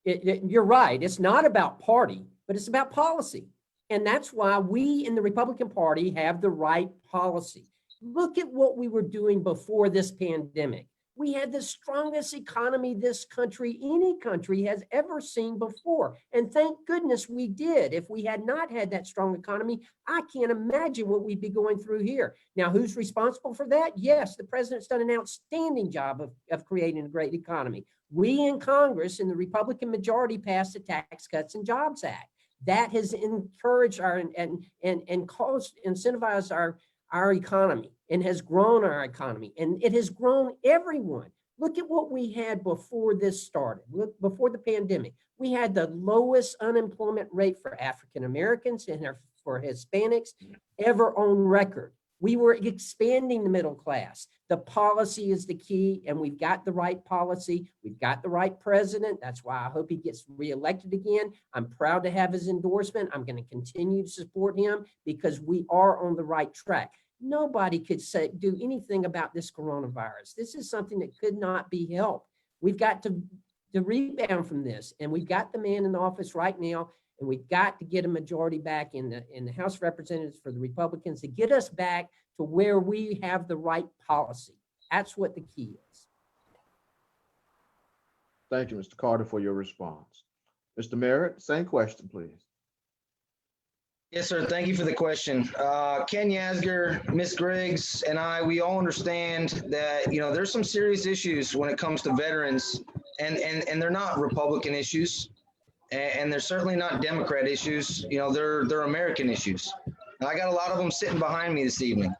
you're right. It's not about party, but it's about policy. And that's why we in the Republican Party have the right policy. Look at what we were doing before this pandemic. We had the strongest economy this country, any country has ever seen before. And thank goodness we did. If we had not had that strong economy, I can't imagine what we'd be going through here. Now, who's responsible for that? Yes, the president's done an outstanding job of creating a great economy. We in Congress, in the Republican majority, passed the Tax Cuts and Jobs Act. That has encouraged and caused, incentivized our economy and has grown our economy, and it has grown everyone. Look at what we had before this started. Look, before the pandemic, we had the lowest unemployment rate for African Americans and for Hispanics ever on record. We were expanding the middle class. The policy is the key, and we've got the right policy. We've got the right president. That's why I hope he gets reelected again. I'm proud to have his endorsement. I'm going to continue to support him because we are on the right track. Nobody could do anything about this coronavirus. This is something that could not be helped. We've got to rebound from this, and we've got the man in office right now, and we've got to get a majority back in the House of Representatives for the Republicans to get us back to where we have the right policy. That's what the key is. Thank you, Mr. Carter, for your response. Mr. Merritt, same question, please. Yes, sir. Thank you for the question. Ken Yasgur, Ms. Griggs, and we all understand that, there's some serious issues when it comes to veterans, and they're not Republican issues, and they're certainly not Democrat issues. They're American issues. And I got a lot of them sitting behind me this evening.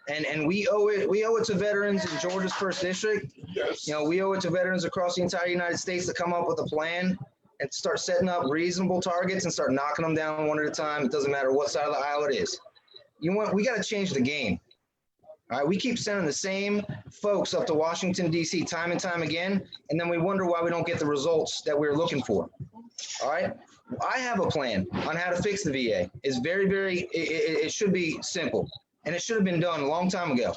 And we owe it to veterans in Georgia's 1st District. Yes. We owe it to veterans across the entire United States to come up with a plan and start setting up reasonable targets and start knocking them down one at a time. It doesn't matter what side of the aisle it is. We got to change the game. All right, we keep sending the same folks up to Washington, D.C. time and time again, and then we wonder why we don't get the results that we're looking for. All right, I have a plan on how to fix the VA. It's it should be simple, and it should have been done a long time ago.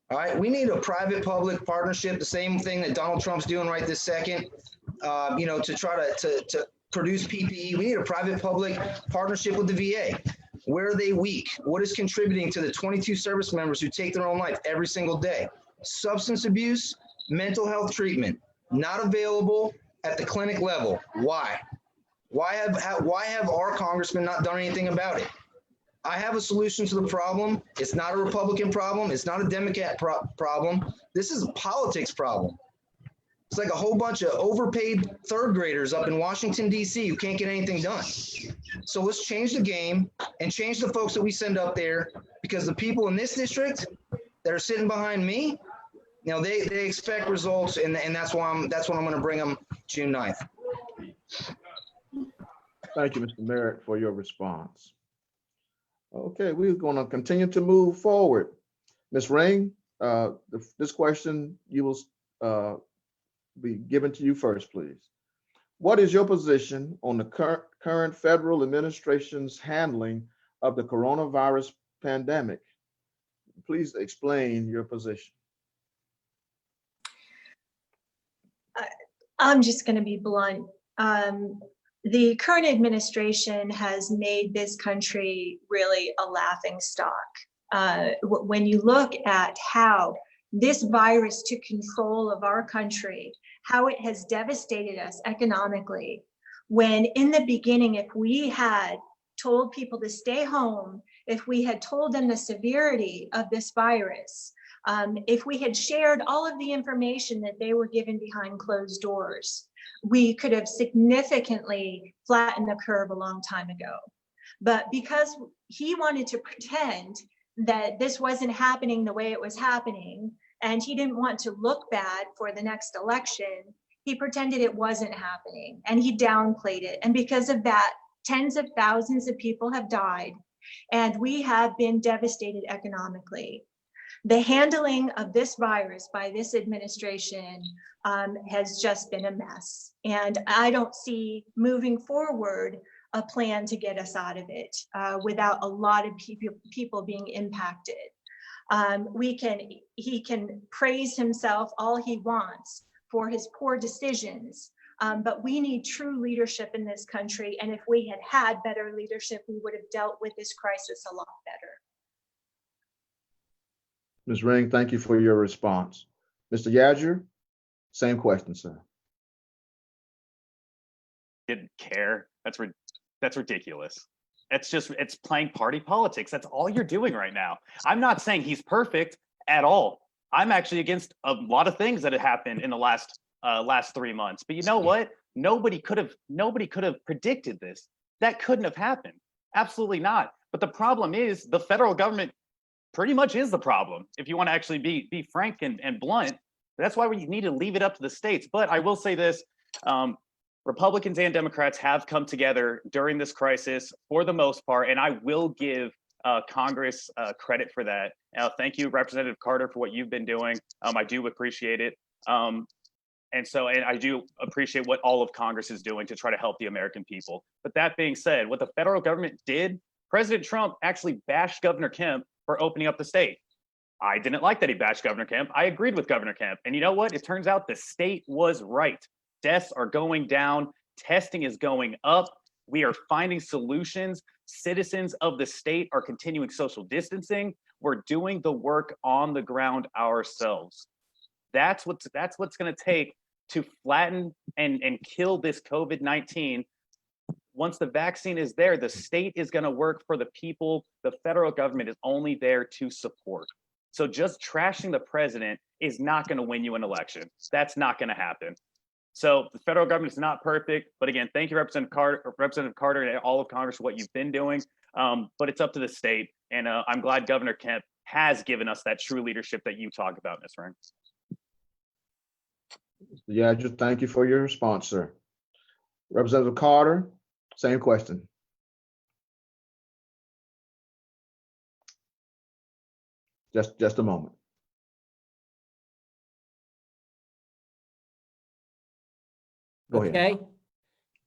All right, we need a private-public partnership, the same thing that Donald Trump's doing right this second, to try to produce PPE. We need a private-public partnership with the VA. Where are they weak? What is contributing to the 22 service members who take their own life every single day? Substance abuse, mental health treatment, not available at the clinic level. Why? Why have our congressmen not done anything about it? I have a solution to the problem. It's not a Republican problem. It's not a Democrat problem. This is a politics problem. It's like a whole bunch of overpaid third graders up in Washington, D.C. who can't get anything done. So let's change the game and change the folks that we send up there, because the people in this district that are sitting behind me, you know, they expect results, and that's what I'm going to bring them June 9th. Thank you, Mr. Merritt, for your response. Okay, we're going to continue to move forward. Ms. Ring, this question you will be given to you first, please. What is your position on the current federal administration's handling of the coronavirus pandemic? Please explain your position. I'm just going to be blunt. The current administration has made this country really a laughingstock. When you look at how this virus took control of our country, how it has devastated us economically, when in the beginning, if we had told people to stay home, if we had told them the severity of this virus, if we had shared all of the information that they were given behind closed doors, we could have significantly flattened the curve a long time ago. But because he wanted to pretend that this wasn't happening the way it was happening, and he didn't want to look bad for the next election, he pretended it wasn't happening, and he downplayed it. And because of that, tens of thousands of people have died, and we have been devastated economically. The handling of this virus by this administration has just been a mess. And I don't see moving forward a plan to get us out of it without a lot of people being impacted. He can praise himself all he wants for his poor decisions, but we need true leadership in this country. And if we had had better leadership, we would have dealt with this crisis a lot better. Ms. Ring, thank you for your response. Mr. Yadger, same question, sir. Didn't care. That's ridiculous. It's playing party politics. That's all you're doing right now. I'm not saying he's perfect at all. I'm actually against a lot of things that have happened in the last 3 months. But you know what? Nobody could have predicted this. That couldn't have happened. Absolutely not. But the problem is the federal government pretty much is the problem, if you want to actually be frank and blunt. That's why we need to leave it up to the states. But I will say this, Republicans and Democrats have come together during this crisis for the most part, and I will give Congress credit for that. Thank you, Representative Carter, for what you've been doing. I do appreciate it. And I do appreciate what all of Congress is doing to try to help the American people. But that being said, what the federal government did, President Trump actually bashed Governor Kemp for opening up the state. I didn't like that he bashed Governor Kemp. I agreed with Governor Kemp. And you know what? It turns out the state was right. Deaths are going down. Testing is going up. We are finding solutions. Citizens of the state are continuing social distancing. We're doing the work on the ground ourselves. That's what's going to take to flatten and kill this COVID-19. Once the vaccine is there, the state is going to work for the people. The federal government is only there to support. So just trashing the president is not going to win you an election. That's not going to happen. So the federal government is not perfect. But again, thank you, Representative Carter and all of Congress for what you've been doing. But it's up to the state. And I'm glad Governor Kemp has given us that true leadership that you talk about, Ms. Ring. Yeah, just thank you for your response, sir. Representative Carter, same question. Just a moment. Go ahead. Okay,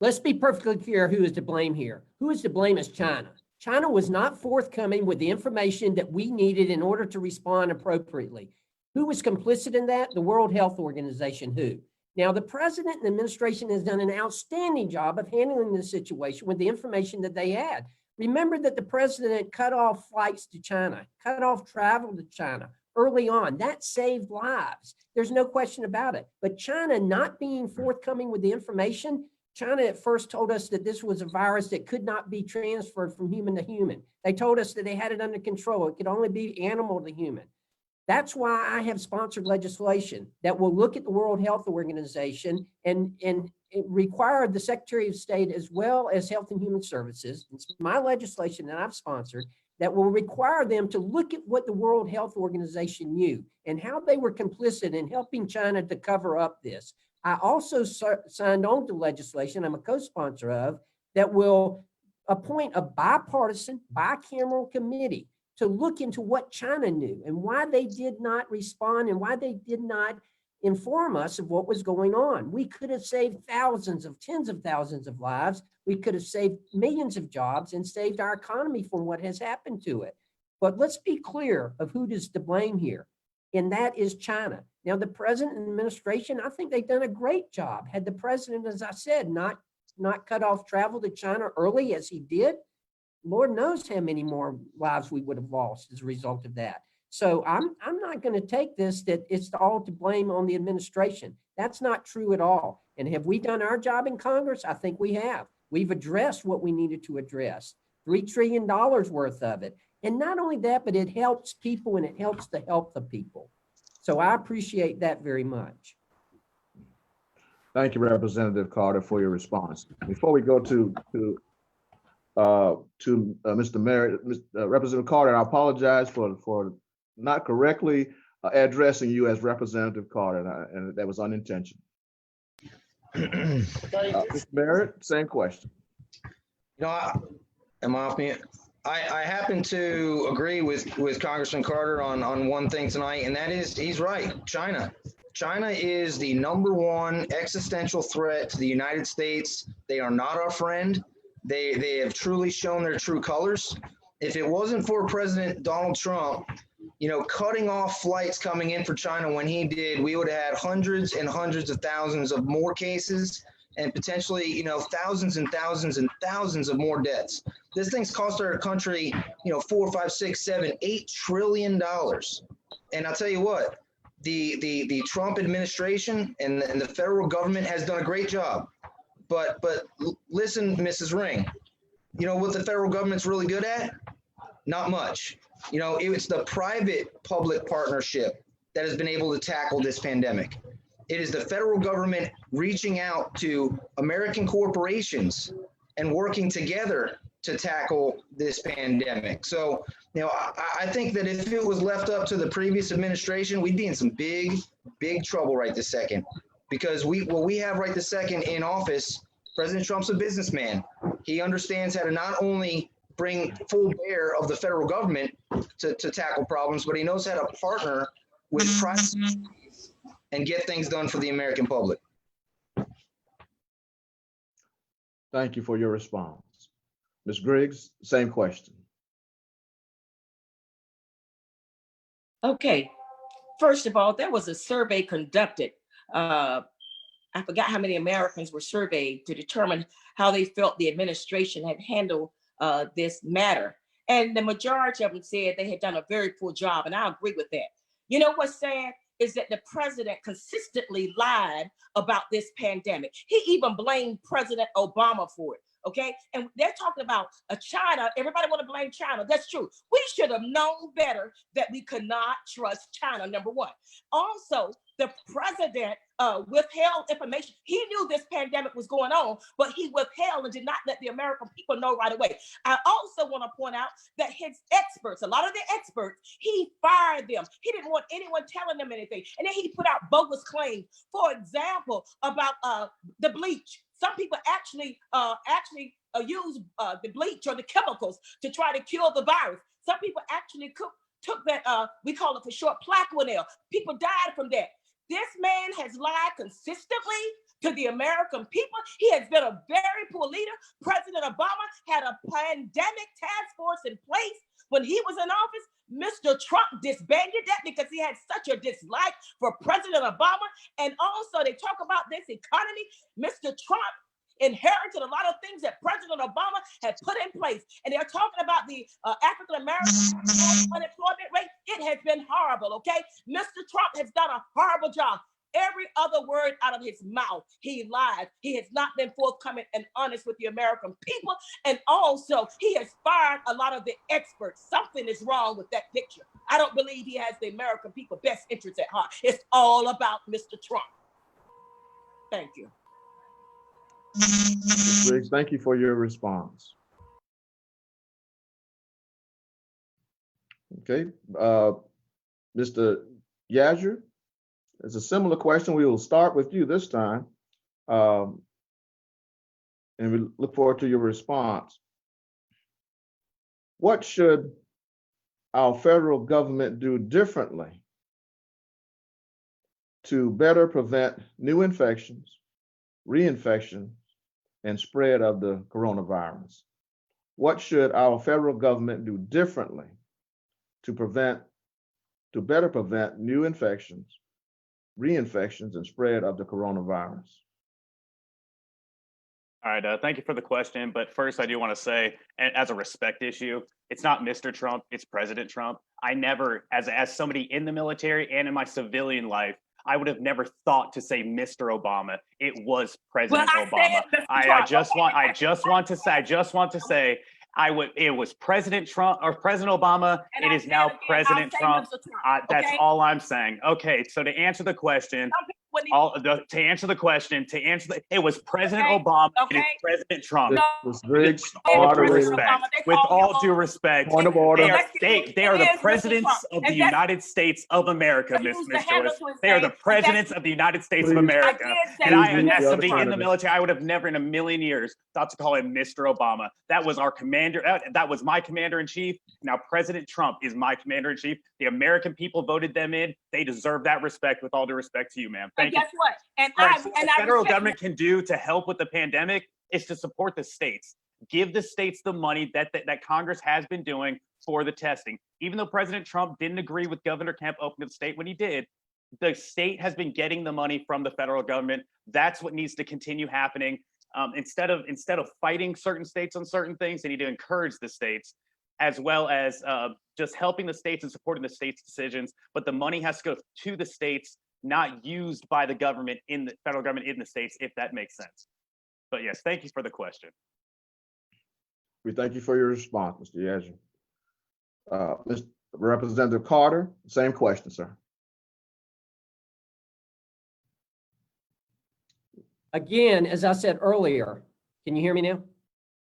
let's be perfectly clear who is to blame here. Who is to blame is China. China was not forthcoming with the information that we needed in order to respond appropriately. Who was complicit in that? The World Health Organization, WHO. Now, the president and administration has done an outstanding job of handling this situation with the information that they had. Remember that the president cut off flights to China, cut off travel to China early on. That saved lives. There's no question about it. But China not being forthcoming with the information, China at first told us that this was a virus that could not be transferred from human to human. They told us that they had it under control. It could only be animal to human. That's why I have sponsored legislation that will look at the World Health Organization and it require the Secretary of State as well as Health and Human Services. It's my legislation that I've sponsored that will require them to look at what the World Health Organization knew and how they were complicit in helping China to cover up this. I also signed on to legislation I'm a co-sponsor of that will appoint a bipartisan, bicameral committee to look into what China knew and why they did not respond and why they did not inform us of what was going on. We could have saved thousands of, tens of thousands of lives. We could have saved millions of jobs and saved our economy from what has happened to it. But let's be clear of who is to blame here, and that is China. Now, the president and administration, I think they've done a great job. Had the president, as I said, not cut off travel to China early as he did, Lord knows how many more lives we would have lost as a result of that. So I'm not going to take this that it's all to blame on the administration. That's not true at all. And have we done our job in Congress? I think we have. We've addressed what we needed to address, $3 trillion worth of it. And not only that, but it helps people and it helps to help the people. So I appreciate that very much. Thank you, Representative Carter, for your response. Before we go to Mr. Merritt, Representative Carter, I apologize for not correctly addressing you as Representative Carter, and that was unintentional. Mr. Merritt, same question. You know, am I off mute? I happen to agree with Congressman Carter on one thing tonight, and that is he's right. China is the #1 existential threat to the United States. They are not our friend. They have truly shown their true colors. If it wasn't for President Donald Trump, you know, cutting off flights coming in for China when he did, we would have had hundreds and hundreds of thousands of more cases and potentially, you know, thousands and thousands and thousands of more deaths. This thing's cost our country, you know, $4, $5, $6, $7, $8 trillion. And I'll tell you what, the Trump administration and the federal government has done a great job. But listen, Mrs. Ring, you know what the federal government's really good at? Not much. You know, it's the private-public partnership that has been able to tackle this pandemic. It is the federal government reaching out to American corporations and working together to tackle this pandemic. So, you know, I think that if it was left up to the previous administration, we'd be in some big trouble right this second. Because what we have right this second in office, President Trump's a businessman. He understands how to not only bring full bear of the federal government to tackle problems, but he knows how to partner with private companies and get things done for the American public. Thank you for your response. Ms. Griggs, same question. Okay, first of all, there was a survey conducted. I forgot how many Americans were surveyed to determine how they felt the administration had handled this matter. And the majority of them said they had done a very poor job, and I agree with that. You know what's sad is that the president consistently lied about this pandemic. He even blamed President Obama for it. Okay, and they're talking about China. Everybody want to blame China. That's true. We should have known better that we could not trust China, number one. Also, the president withheld information. He knew this pandemic was going on, but he withheld and did not let the American people know right away. I also want to point out that his experts, a lot of the experts, he fired them. He didn't want anyone telling them anything. And then he put out bogus claims, for example, about the bleach. Some people actually use the bleach or the chemicals to try to kill the virus. Some people actually took that, we call it for short, Plaquenil. People died from that. This man has lied consistently to the American people. He has been a very poor leader. President Obama had a pandemic task force in place when he was in office. Mr. Trump disbanded that because he had such a dislike for President Obama. And also they talk about this economy. Mr. Trump inherited a lot of things that President Obama had put in place. And they're talking about the African-American unemployment rate. It has been horrible, okay? Mr. Trump has done a horrible job. Every other word out of his mouth, he lied. He has not been forthcoming and honest with the American people. And also, he has fired a lot of the experts. Something is wrong with that picture. I don't believe he has the American people best interests at heart. It's all about Mr. Trump. Thank you. Ms. Briggs, thank you for your response. Okay, Mr. Yazger, it's a similar question. We will start with you this time. And we look forward to your response. What should our federal government do differently to better prevent new infections, reinfections, and spread of the coronavirus? What should our federal government do differently to better prevent new infections, reinfections, and spread of the coronavirus? All right, thank you for the question. But first, I do want to say, as a respect issue, it's not Mr. Trump, it's President Trump. I never, as somebody in the military and in my civilian life, I would have never thought to say Mr. Obama. It was President Obama. I just want to say, it was President Trump or President Obama. And it I is said now again, President I'll say Trump. Mr. Trump, That's okay? all I'm saying. Okay, so to answer the question, it was President Okay, Obama. It okay. is President Trump. Ms. Briggs, Okay, moderator, With all due respect, point of order. they are the presidents of the United States of America, Ms. Joyce. They are the presidents of the United States of Please. America. And Please mute as the other somebody in the candidates. military, I would have never in a million years thought to call him Mr. Obama. That was our commander. That was my commander in chief. Now President Trump is my commander in chief. The American people voted them in. They deserve that respect. With all due respect to you, ma'am. And Thank you. guess what? And All right, I so and what the I federal respect government can do to help with the pandemic is to support the states. Give the states the money that Congress has been doing for the testing. Even though President Trump didn't agree with Governor Kemp opening the state when he did, the state has been getting the money from the federal government. That's what needs to continue happening. Instead of fighting certain states on certain things, they need to encourage the states, as well as just helping the states and supporting the states' decisions. But the money has to go to the states, not used by the government in the federal government in the states, if that makes sense. But yes, thank you for the question. We thank you for your response, Mr. Yazger. Mr. Representative Carter, same question, sir. Again, as I said earlier, can you hear me now?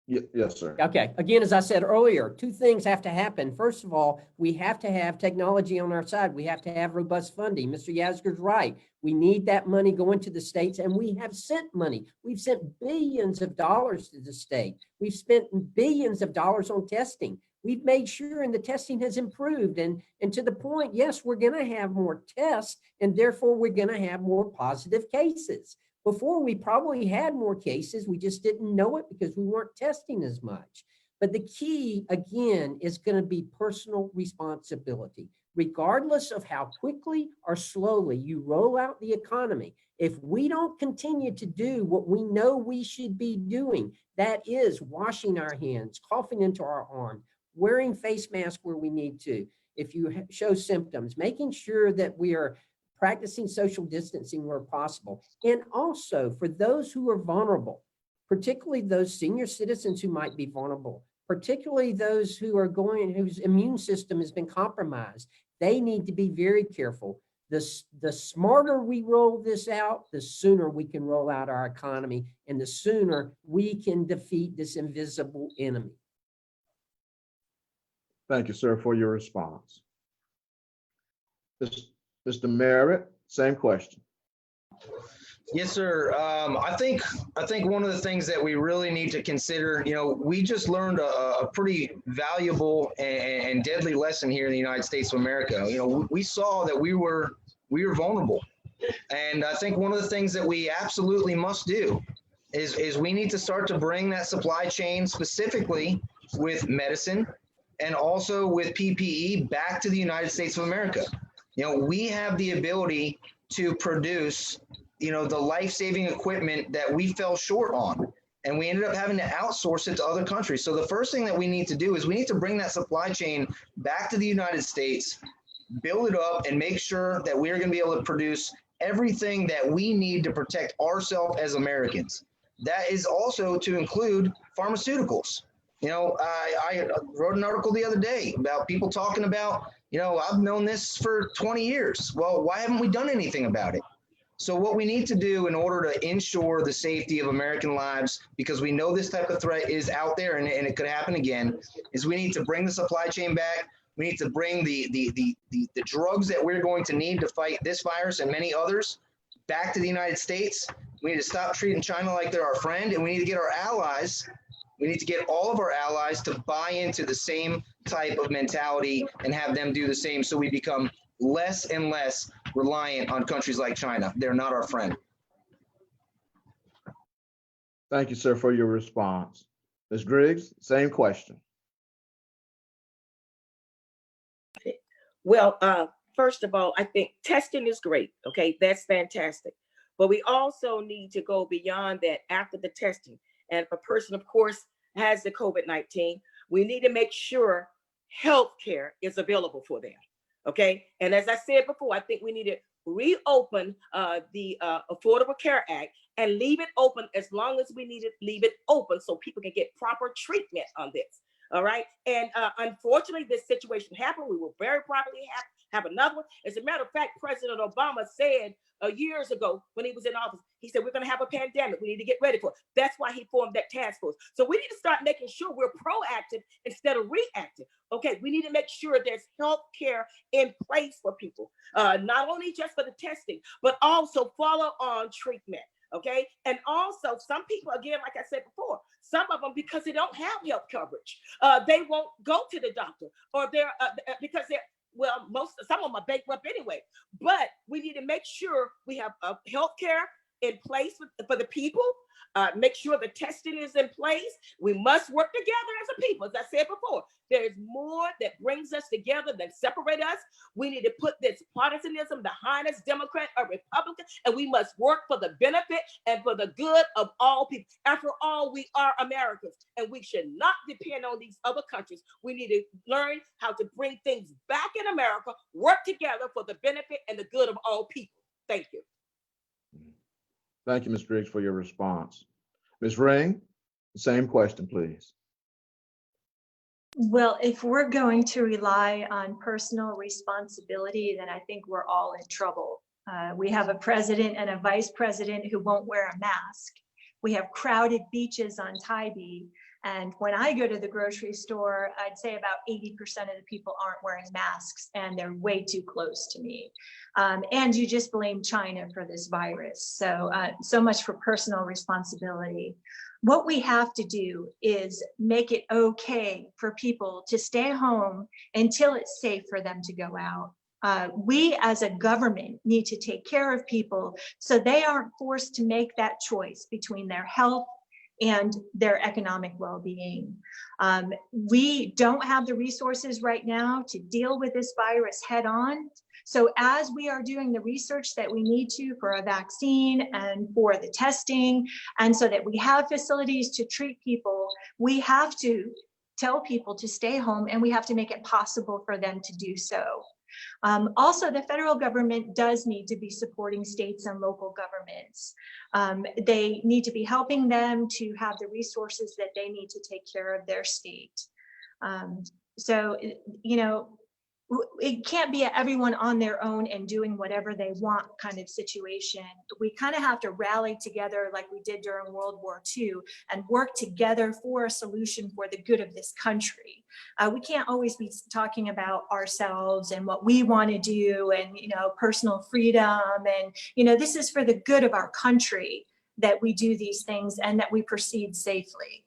Yes, sir. Okay, again, as I said earlier, two things have to happen. First of all, we have to have technology on our side. We have to have robust funding. Mr. Yazger's right. We need that money going to the states, and we have sent money. We've sent billions of dollars to the state. We've spent billions of dollars on testing. We've made sure and the testing has improved. And to the point, yes, we're going to have more tests, and therefore we're going to have more positive cases. Before, we probably had more cases. We just didn't know it because we weren't testing as much. But the key, again, is going to be personal responsibility. Regardless of how quickly or slowly you roll out the economy, if we don't continue to do what we know we should be doing, that is washing our hands, coughing into our arm, wearing face masks where we need to, if you show symptoms, making sure that we are practicing social distancing where possible. And also for those who are vulnerable, particularly those senior citizens who might be vulnerable, particularly those who are whose immune system has been compromised, they need to be very careful. The smarter we roll this out, the sooner we can roll out our economy and the sooner we can defeat this invisible enemy. Thank you, sir, for your response. Mr. Merritt, same question. Yes, sir. I think one of the things that we really need to consider, we just learned a pretty valuable and deadly lesson here in the United States of America. We saw that we were vulnerable. And I think one of the things that we absolutely must do is we need to start to bring that supply chain, specifically with medicine and also with PPE, back to the United States of America. We have the ability to produce, the life-saving equipment that we fell short on, and we ended up having to outsource it to other countries. So the first thing that we need to do is we need to bring that supply chain back to the United States, build it up, and make sure that we're going to be able to produce everything that we need to protect ourselves as Americans. That is also to include pharmaceuticals. You know, I wrote an article the other day about people talking about, you know, I've known this for 20 years. Well, why haven't we done anything about it? So what we need to do in order to ensure the safety of American lives, because we know this type of threat is out there and it could happen again, is we need to bring the supply chain back. We need to bring the drugs that we're going to need to fight this virus and many others back to the United States. We need to stop treating China like they're our friend, and we need to get our allies, we need to get all of our allies to buy into the same type of mentality and have them do the same, so we become less and less reliant on countries like China. They're not our friend. Thank you, sir, for your response. Ms. Griggs, same question. Well, first of all, I think testing is great. Okay, that's fantastic. But we also need to go beyond that after the testing. And if a person, of course, has the COVID-19, we need to make sure health care is available for them. Okay. And as I said before, I think we need to reopen the Affordable Care Act and leave it open as long as we need to leave it open so people can get proper treatment on this. All right. And unfortunately, this situation happened. We will very probably have another one. As a matter of fact, President Obama said years ago when he was in office, he said, we're going to have a pandemic. We need to get ready for it. That's why he formed that task force. So we need to start making sure we're proactive instead of reactive. Okay, we need to make sure there's health care in place for people, not only just for the testing, but also follow on treatment. Okay, and also some people, again, like I said before, some of them, because they don't have health coverage, they won't go to the doctor, or they're because they're, well, some of them are bankrupt anyway. But we need to make sure we have health care in place for the people. Make sure the testing is in place. We must work together as a people. As I said before, there's more that brings us together than separate us. We need to put this partisanism behind us, Democrat or Republican, and we must work for the benefit and for the good of all people. After all, we are Americans, and we should not depend on these other countries. We need to learn how to bring things back in America, work together for the benefit and the good of all people. Thank you. Thank you, Ms. Griggs, for your response. Ms. Ring, same question, please. Well, if we're going to rely on personal responsibility, then I think we're all in trouble. We have a president and a vice president who won't wear a mask. We have crowded beaches on Tybee. And when I go to the grocery store, I'd say about 80% of the people aren't wearing masks, and they're way too close to me. And you just blame China for this virus. So, so much for personal responsibility. What we have to do is make it okay for people to stay home until it's safe for them to go out. We as a government need to take care of people so they aren't forced to make that choice between their health and their economic well-being. We don't have the resources right now to deal with this virus head on. So as we are doing the research that we need to for a vaccine and for the testing, and so that we have facilities to treat people, we have to tell people to stay home, and we have to make it possible for them to do so. Also, the federal government does need to be supporting states and local governments. They need to be helping them to have the resources that they need to take care of their state. So, you know, it can't be everyone on their own and doing whatever they want kind of situation. We kind of have to rally together like we did during World War II and work together for a solution for the good of this country. We can't always be talking about ourselves and what we want to do and, you know, personal freedom. And, you know, this is for the good of our country that we do these things and that we proceed safely.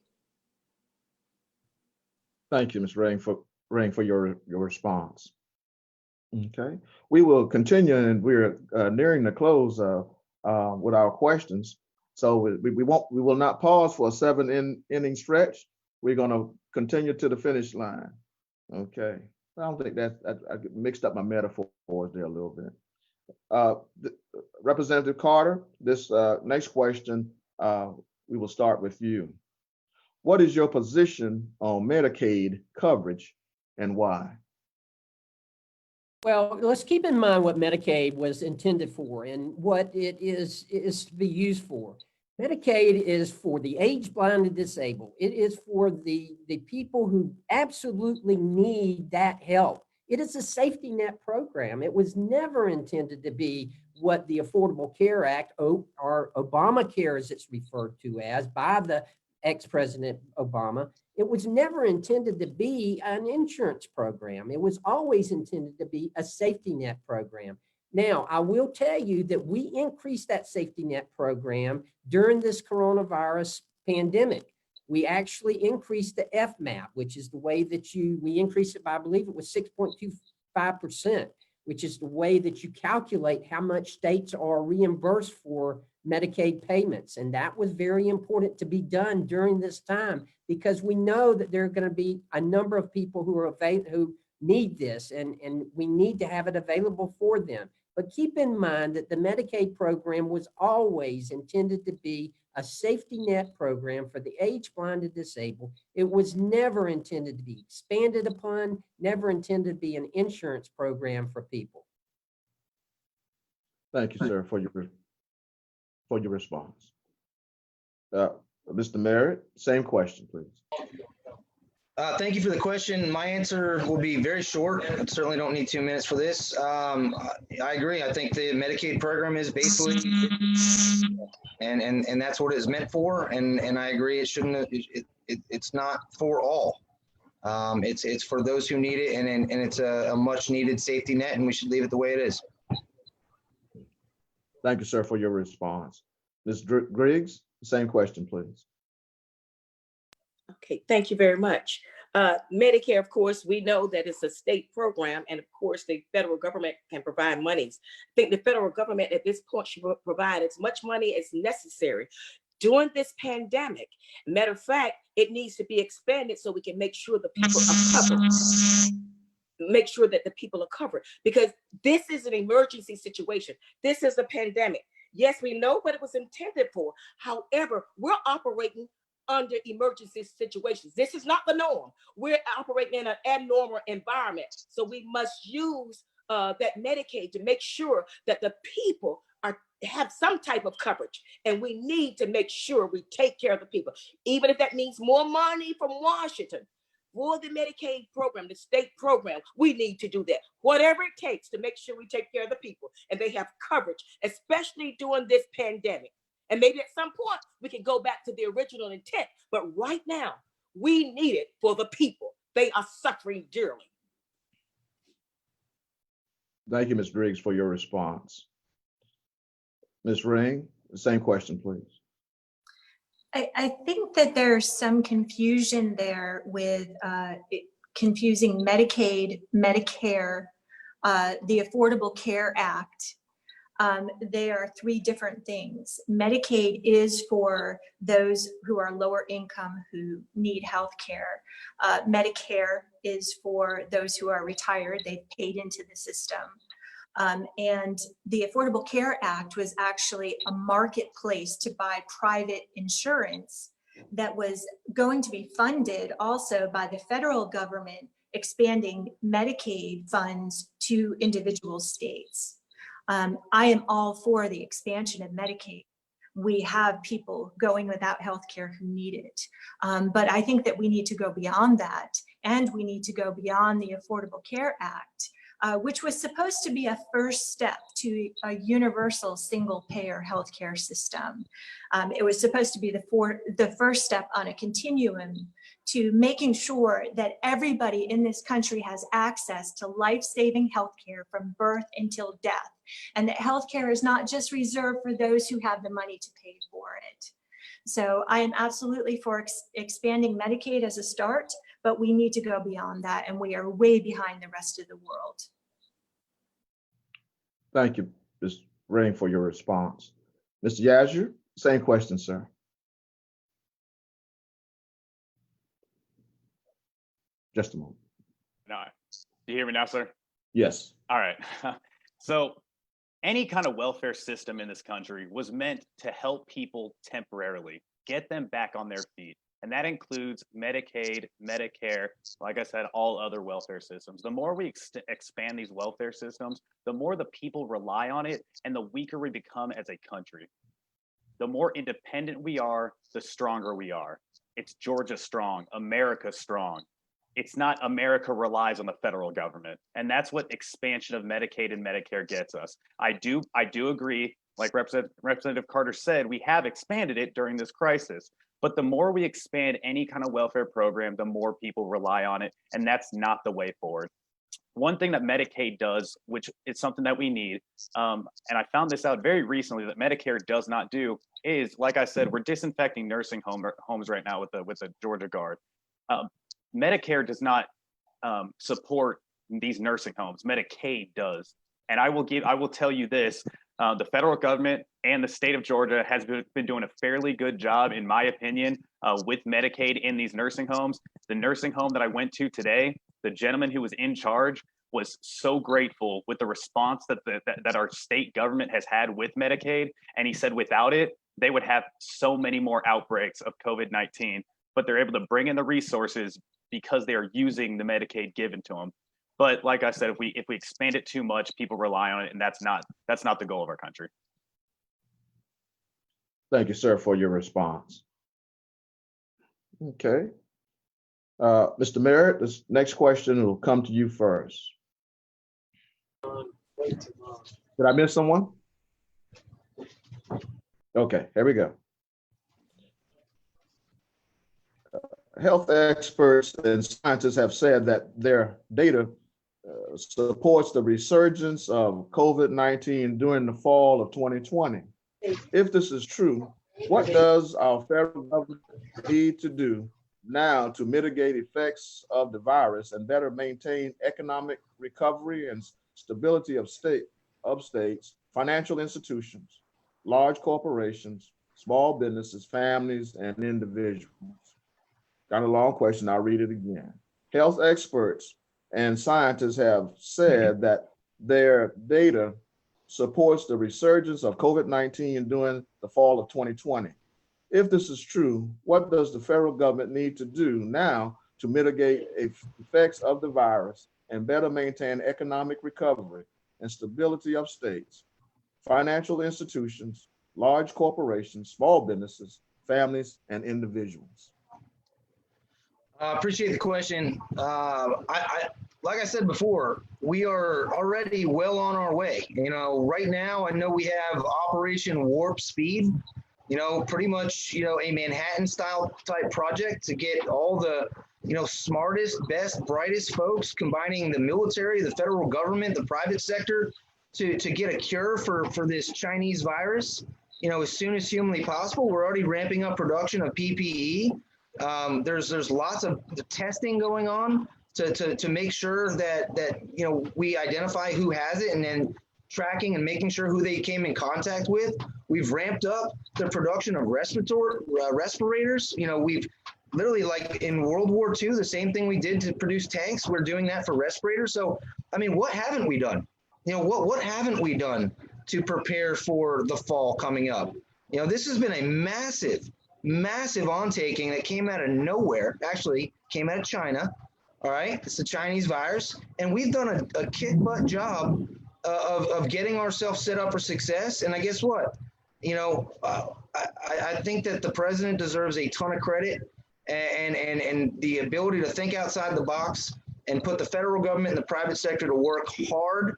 Thank you, Ms. Ring, for your response. Okay, we will continue, and we're nearing the close with our questions. So we will not pause for a 7-inning stretch. We're going to continue to the finish line. Okay, I don't think I mixed up my metaphors there a little bit. Representative Carter, this next question, we will start with you. What is your position on Medicaid coverage and why? Well, let's keep in mind what Medicaid was intended for and what it is to be used for. Medicaid is for the age-blind and disabled. It is for the people who absolutely need that help. It is a safety net program. It was never intended to be what the Affordable Care Act, or Obamacare as it's referred to as by the ex-President Obama. It was never intended to be an insurance program. It was always intended to be a safety net program. Now, I will tell you that we increased that safety net program during this coronavirus pandemic. We actually increased the FMAP, which is the way that we increased it by, I believe it was 6.25%, which is the way that you calculate how much states are reimbursed for Medicaid payments. And that was very important to be done during this time, because we know that there are going to be a number of people who need this, and we need to have it available for them. But keep in mind that the Medicaid program was always intended to be a safety net program for the age-blind and disabled. It was never intended to be expanded upon, never intended to be an insurance program for people. Thank you, sir, for your response. Mr. Merritt, same question, please. Thank you for the question. My answer will be very short. I certainly don't need 2 minutes for this. I agree. I think the Medicaid program is basically, and that's what it's meant for. And I agree. It shouldn't. It's not for all. It's for those who need it, and it's a much needed safety net, and we should leave it the way it is. Thank you, sir, for your response. Ms. Griggs, same question, please. Okay, thank you very much. Medicare, of course, we know that it's a state program, and of course, the federal government can provide monies. I think the federal government at this point should provide as much money as necessary during this pandemic. Matter of fact, it needs to be expanded so we can make sure the people are covered. Make sure that the people are covered, because this is an emergency situation. This is a pandemic. Yes, we know what it was intended for. However, we're operating under emergency situations. This is not the norm. We're operating in an abnormal environment. So we must use that Medicaid to make sure that the people have some type of coverage. And we need to make sure we take care of the people, even if that means more money from Washington. For the Medicaid program, the state program, we need to do that. Whatever it takes to make sure we take care of the people and they have coverage, especially during this pandemic. And maybe at some point we can go back to the original intent, but right now we need it for the people. They are suffering dearly. Thank you, Ms. Griggs, for your response. Ms. Ring, the same question, please. I think that there's some confusion there with confusing Medicaid, Medicare, the Affordable Care Act. They are three different things. Medicaid is for those who are lower income who need health care. Medicare is for those who are retired. They've paid into the system. And the Affordable Care Act was actually a marketplace to buy private insurance that was going to be funded also by the federal government, expanding Medicaid funds to individual states. I am all for the expansion of Medicaid. We have people going without health care who need it. But I think that we need to go beyond that, and we need to go beyond the Affordable Care Act, which was supposed to be a first step to a universal single-payer healthcare system. It was supposed to be the first step on a continuum to making sure that everybody in this country has access to life-saving healthcare from birth until death, and that healthcare is not just reserved for those who have the money to pay for it. So I am absolutely for expanding Medicaid as a start, but we need to go beyond that, and we are way behind the rest of the world. Thank you, Ms. Ring, for your response. Mr. Yazger, same question, sir. Just a moment. No, do you hear me now, sir? Yes. All right. So any kind of welfare system in this country was meant to help people temporarily, get them back on their feet. And that includes Medicaid, Medicare, like I said, all other welfare systems. The more we expand these welfare systems, the more the people rely on it and the weaker we become as a country. The more independent we are, the stronger we are. It's Georgia strong, America strong. It's not America relies on the federal government. And that's what expansion of Medicaid and Medicare gets us. I do agree, like Representative Carter said, we have expanded it during this crisis. But the more we expand any kind of welfare program, the more people rely on it. And that's not the way forward. One thing that Medicaid does, which is something that we need, and I found this out very recently that Medicare does not do, is, like I said, we're disinfecting nursing homes right now with the Georgia Guard. Medicare does not support these nursing homes. Medicaid does. And I will tell you this, the federal government and the state of Georgia has been doing a fairly good job, in my opinion, with Medicaid in these nursing homes. The nursing home that I went to today, the gentleman who was in charge was so grateful with the response that our state government has had with Medicaid. And he said without it, they would have so many more outbreaks of COVID-19, but they're able to bring in the resources because they are using the Medicaid given to them. But like I said, if we expand it too much, people rely on it, and that's not the goal of our country. Thank you, sir, for your response. Okay. Mr. Merritt, this next question will come to you first. Did I miss someone? Okay, here we go. Health experts and scientists have said that their data supports the resurgence of COVID-19 during the fall of 2020. If this is true, what does our federal government need to do now to mitigate effects of the virus and better maintain economic recovery and stability of states, financial institutions, large corporations, small businesses, families, and individuals? Got a long question, I'll read it again. Health experts and scientists have said that their data supports the resurgence of COVID-19 during the fall of 2020. If this is true, what does the federal government need to do now to mitigate effects of the virus and better maintain economic recovery and stability of states, financial institutions, large corporations, small businesses, families, and individuals? I appreciate the question. Like I said before, we are already well on our way. Right now, I know we have Operation Warp Speed, pretty much, a Manhattan style type project to get all the, smartest, best, brightest folks combining the military, the federal government, the private sector to get a cure for this Chinese virus, as soon as humanly possible. We're already ramping up production of PPE. There's lots of testing going on to make sure that we identify who has it, and then tracking and making sure who they came in contact with. We've ramped up the production of respirators. We've literally, like in World War II, the same thing we did to produce tanks, we're doing that for respirators. So, what haven't we done? What haven't we done to prepare for the fall coming up? This has been a massive ontaking that came out of nowhere, actually came out of China. All right, it's the Chinese virus. And we've done a kick butt job of getting ourselves set up for success. And I guess what? I think that the president deserves a ton of credit and the ability to think outside the box and put the federal government and the private sector to work hard.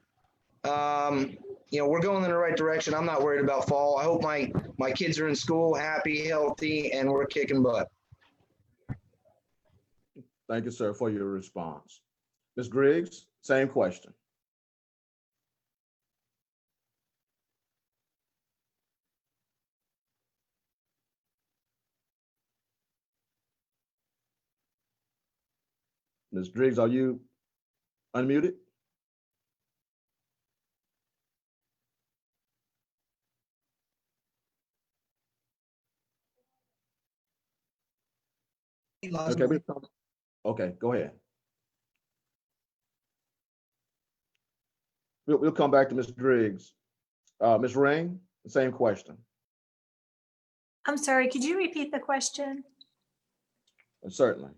We're going in the right direction. I'm not worried about fall. I hope my kids are in school, happy, healthy, and we're kicking butt. Thank you, sir, for your response. Ms. Griggs, same question. Ms. Griggs, are you unmuted? Okay, go ahead. We'll come back to Ms. Griggs. Ms. Ring, the same question. I'm sorry, could you repeat the question? Certainly.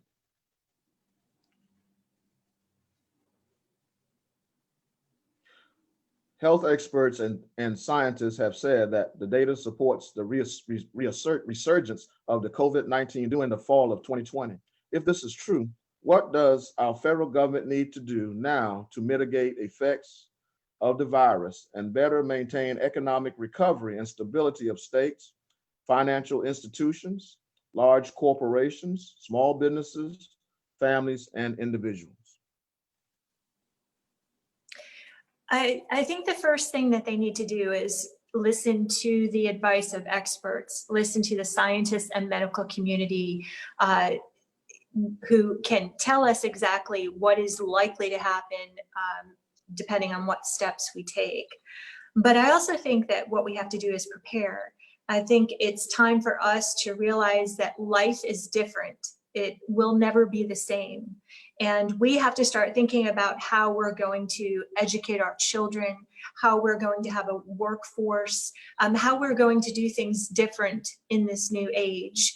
Health experts and scientists have said that the data supports the resurgence of the COVID-19 during the fall of 2020. If this is true, what does our federal government need to do now to mitigate effects of the virus and better maintain economic recovery and stability of states, financial institutions, large corporations, small businesses, families, and individuals? I think the first thing that they need to do is listen to the advice of experts, listen to the scientists and medical community who can tell us exactly what is likely to happen depending on what steps we take. But I also think that what we have to do is prepare. I think it's time for us to realize that life is different. It will never be the same. And we have to start thinking about how we're going to educate our children, how we're going to have a workforce, how we're going to do things different in this new age,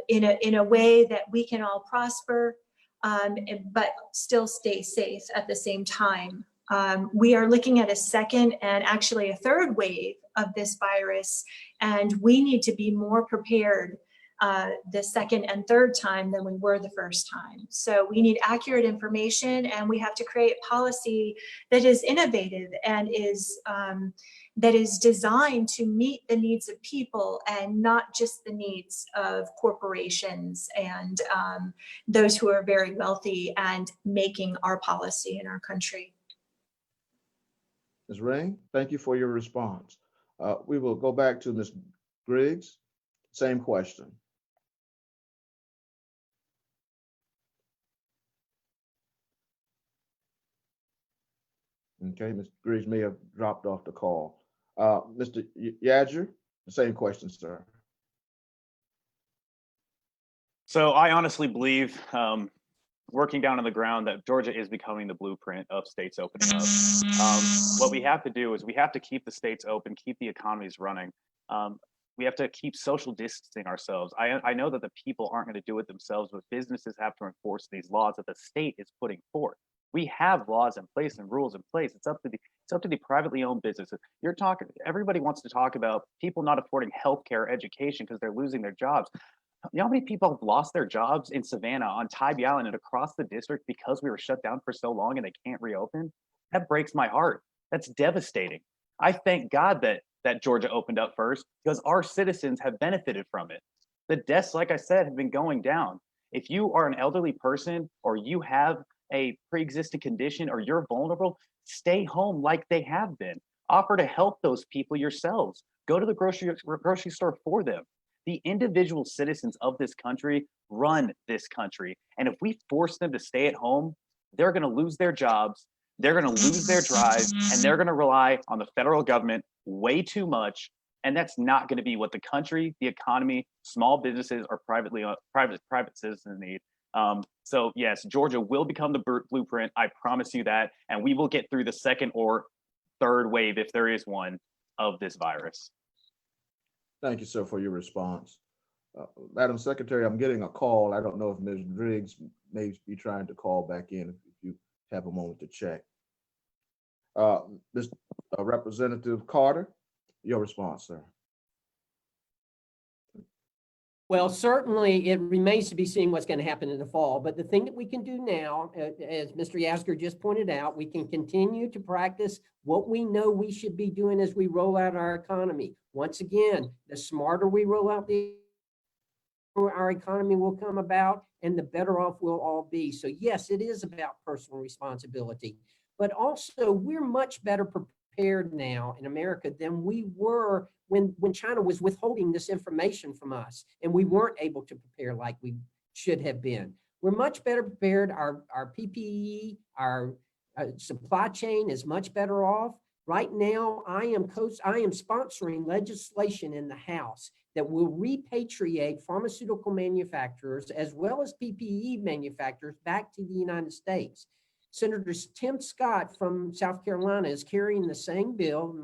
in a way that we can all prosper, but still stay safe at the same time. We are looking at a second and actually a third wave of this virus, and we need to be more prepared the second and third time than we were the first time. So we need accurate information, and we have to create policy that is innovative and that is designed to meet the needs of people and not just the needs of corporations and those who are very wealthy and making our policy in our country. Ms. Ring, thank you for your response. We will go back to Ms. Griggs. Same question. Okay, Ms. Griggs may have dropped off the call. Mr. Yadger, the same question, sir. So I honestly believe, working down on the ground, that Georgia is becoming the blueprint of states opening up. What we have to do is we have to keep the states open, keep the economies running. We have to keep social distancing ourselves. I know that the people aren't going to do it themselves, but businesses have to enforce these laws that the state is putting forth. We have laws in place and rules in place. It's up to the privately owned businesses. Everybody wants to talk about people not affording healthcare, education because they're losing their jobs. You know how many people have lost their jobs in Savannah, on Tybee Island, and across the district because we were shut down for so long and they can't reopen? That breaks my heart. That's devastating. I thank God that Georgia opened up first, because our citizens have benefited from it. The deaths, like I said, have been going down. If you are an elderly person or you have a pre-existing condition or you're vulnerable, stay home like they have been. Offer to help those people yourselves. Go to the grocery store for them. The individual citizens of this country run this country. And if we force them to stay at home, they're going to lose their jobs, they're going to lose their drive, and they're going to rely on the federal government way too much. And that's not going to be what the country, the economy, small businesses, or private citizens need. So yes, Georgia will become the blueprint. I promise you that. And we will get through the second or third wave, if there is one, of this virus. Thank you, sir, for your response. Madam Secretary, I'm getting a call. I don't know if Ms. Griggs may be trying to call back in, if you have a moment to check. Representative Carter, your response, sir. Well, certainly it remains to be seen what's going to happen in the fall. But the thing that we can do now, as Mr. Yasgur just pointed out, we can continue to practice what we know we should be doing as we roll out our economy. Once again, the smarter we roll out our economy will come about, and the better off we'll all be. So yes, it is about personal responsibility, but also we're much better prepared now in America than we were when China was withholding this information from us and we weren't able to prepare like we should have been. We're much better prepared. Our PPE, our supply chain is much better off. Right now, I am sponsoring legislation in the House that will repatriate pharmaceutical manufacturers as well as PPE manufacturers back to the United States. Senator Tim Scott from South Carolina is carrying the same bill,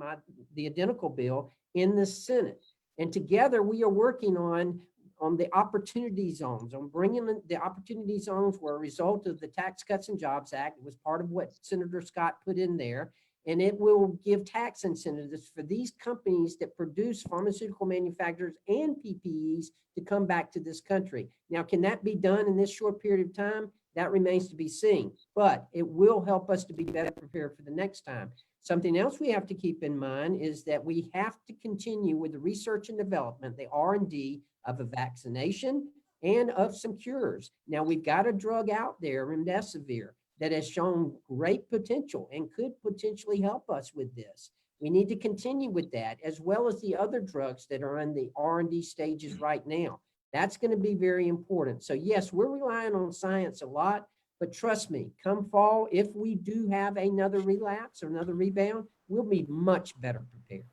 the identical bill, in the Senate. And together we are working on on the opportunity zones, on bringing the opportunity zones were a result of the Tax Cuts and Jobs Act. It was part of what Senator Scott put in there. And it will give tax incentives for these companies that produce pharmaceutical manufacturers and PPEs to come back to this country. Now, can that be done in this short period of time? That remains to be seen, but it will help us to be better prepared for the next time. Something else we have to keep in mind is that we have to continue with the research and development, the R&D of a vaccination and of some cures. Now, we've got a drug out there, remdesivir, that has shown great potential and could potentially help us with this. We need to continue with that, as well as the other drugs that are in the R&D stages right now. That's going to be very important. So yes, we're relying on science a lot, but trust me, come fall, if we do have another relapse or another rebound, we'll be much better prepared.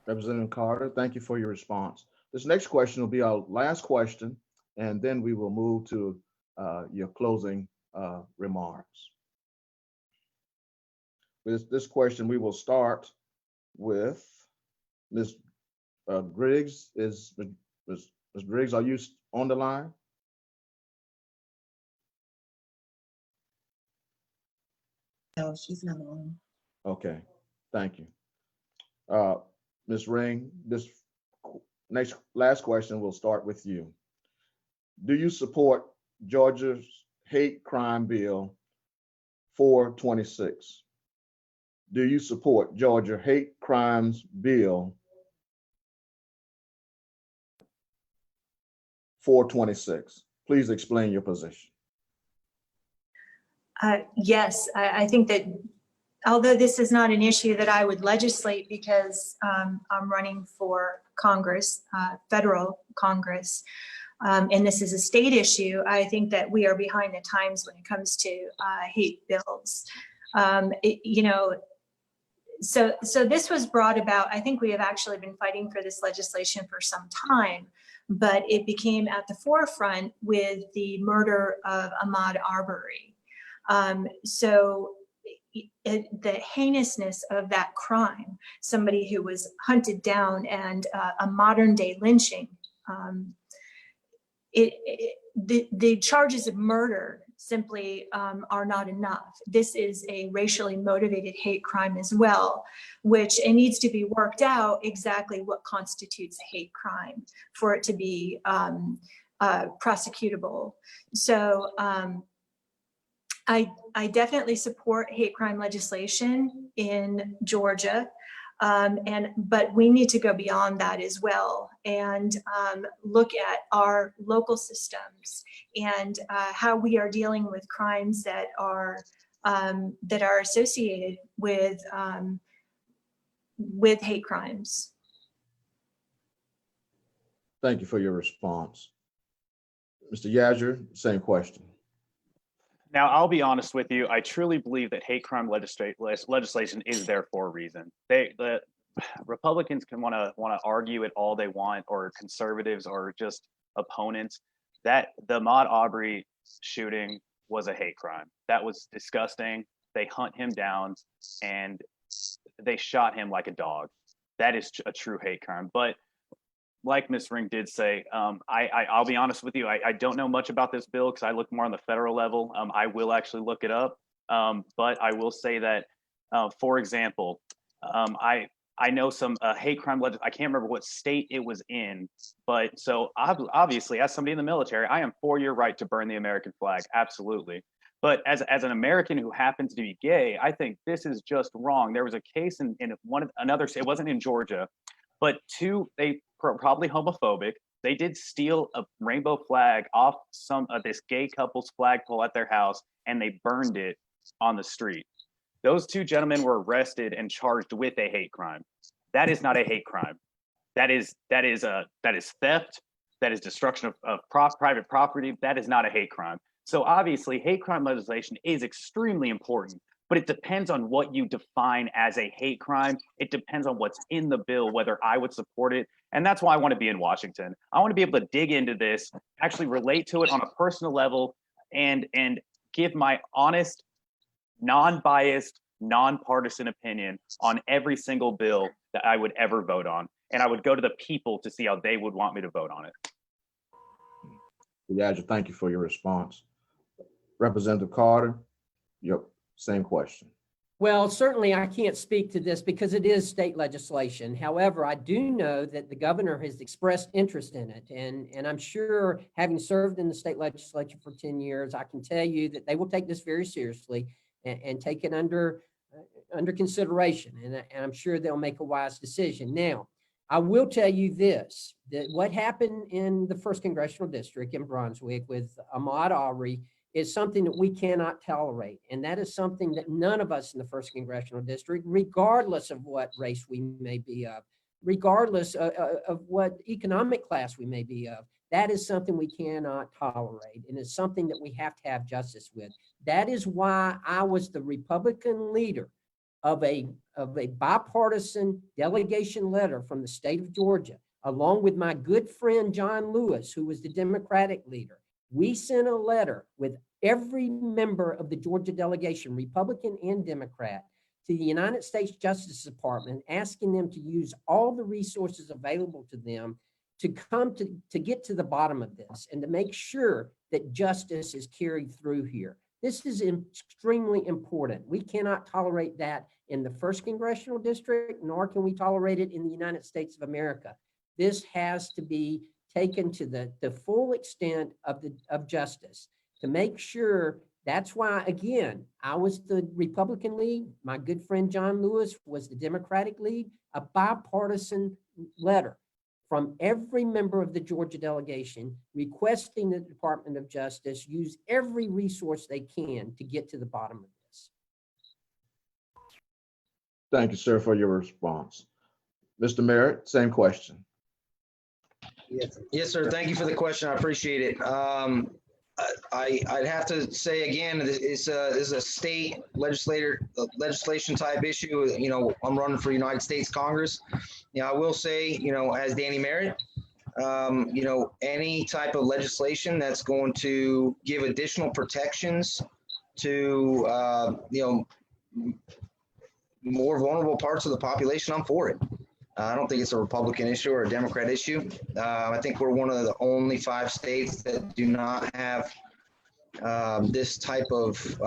Representative Carter, thank you for your response. This next question will be our last question, and then we will move to your closing remarks. With this question, we will start with Ms. Griggs. Ms. Griggs, are you on the line? No, she's not on. Okay, thank you. Ms. Ring, this last question will start with you. Do you support Georgia's hate crime bill 426? Do you support Georgia hate crimes bill 426? Please explain your position. Yes, I think that although this is not an issue that I would legislate because I'm running for Congress, federal Congress, and this is a state issue, I think that we are behind the times when it comes to hate bills. So this was brought about. I think we have actually been fighting for this legislation for some time, but it became at the forefront with the murder of Ahmaud Arbery. The heinousness of that crime, somebody who was hunted down, and a modern day lynching, the charges of murder simply are not enough. This is a racially motivated hate crime as well, which it needs to be worked out exactly what constitutes a hate crime for it to be prosecutable. So I definitely support hate crime legislation in Georgia, but we need to go beyond that as well and look at our local systems and how we are dealing with crimes that are associated with hate crimes. Thank you for your response. Mr. Yazger, same question. Now, I'll be honest with you. I truly believe that hate crime legislation is there for a reason. The Republicans can want to argue it all they want, or conservatives, or just opponents. That the Ahmaud Arbery shooting was a hate crime. That was disgusting. They hunt him down and they shot him like a dog. That is a true hate crime. But like Ms. Ring did say, I'll be honest with you, I don't know much about this bill because I look more on the federal level. I will actually look it up. But I will say that, for example, I know some hate crime legislation. I can't remember what state it was in, but so obviously, as somebody in the military, I am for your right to burn the American flag, absolutely. But as an American who happens to be gay, I think this is just wrong. There was a case in another state. It wasn't in Georgia, but they probably homophobic. They did steal a rainbow flag off this gay couple's flagpole at their house, and they burned it on the street. Those two gentlemen were arrested and charged with a hate crime. That is not a hate crime. That is theft. That is destruction of private property. That is not a hate crime. So obviously, hate crime legislation is extremely important, but it depends on what you define as a hate crime. It depends on what's in the bill, whether I would support it. And that's why I want to be in Washington. I want to be able to dig into this, actually relate to it on a personal level, and give my honest, non-biased, nonpartisan opinion on every single bill that I would ever vote on. and I would go to the people to see how they would want me to vote on it. Yadra, thank you for your response. Representative Carter, yep, same question. Well, certainly I can't speak to this because it is state legislation. However, I do know that the governor has expressed interest in it. And I'm sure, having served in the state legislature for 10 years, I can tell you that they will take this very seriously and take it under consideration. And I'm sure they'll make a wise decision. Now, I will tell you this, that what happened in the 1st Congressional District in Brunswick with Ahmaud Arbery is something that we cannot tolerate. And that is something that none of us in the 1st Congressional District, regardless of what race we may be of, regardless of what economic class we may be of, that is something we cannot tolerate. And it's something that we have to have justice with. That is why I was the Republican leader of a bipartisan delegation letter from the state of Georgia, along with my good friend, John Lewis, who was the Democratic leader. We sent a letter with every member of the Georgia delegation, Republican and Democrat, to the United States Justice Department, asking them to use all the resources available to them to come to get to the bottom of this and to make sure that justice is carried through here. This is extremely important. We cannot tolerate that in the 1st Congressional District, nor can we tolerate it in the United States of America. This has to be taken to the full extent of justice to make sure. That's why, again, I was the Republican lead. My good friend John Lewis was the Democratic lead. A bipartisan letter from every member of the Georgia delegation requesting the Department of Justice use every resource they can to get to the bottom of this. Thank you, sir, for your response. Mr. Merritt, same question. Yes, sir. Thank you for the question. I appreciate it. I'd have to say again, this is a state legislation type issue. You know, I'm running for United States Congress. You know, I will say, you know, as Danny Merritt, you know, any type of legislation that's going to give additional protections to, you know, more vulnerable parts of the population, I'm for it. I don't think it's a Republican issue or a Democrat issue. I think we're one of the only 5 states that do not have this type of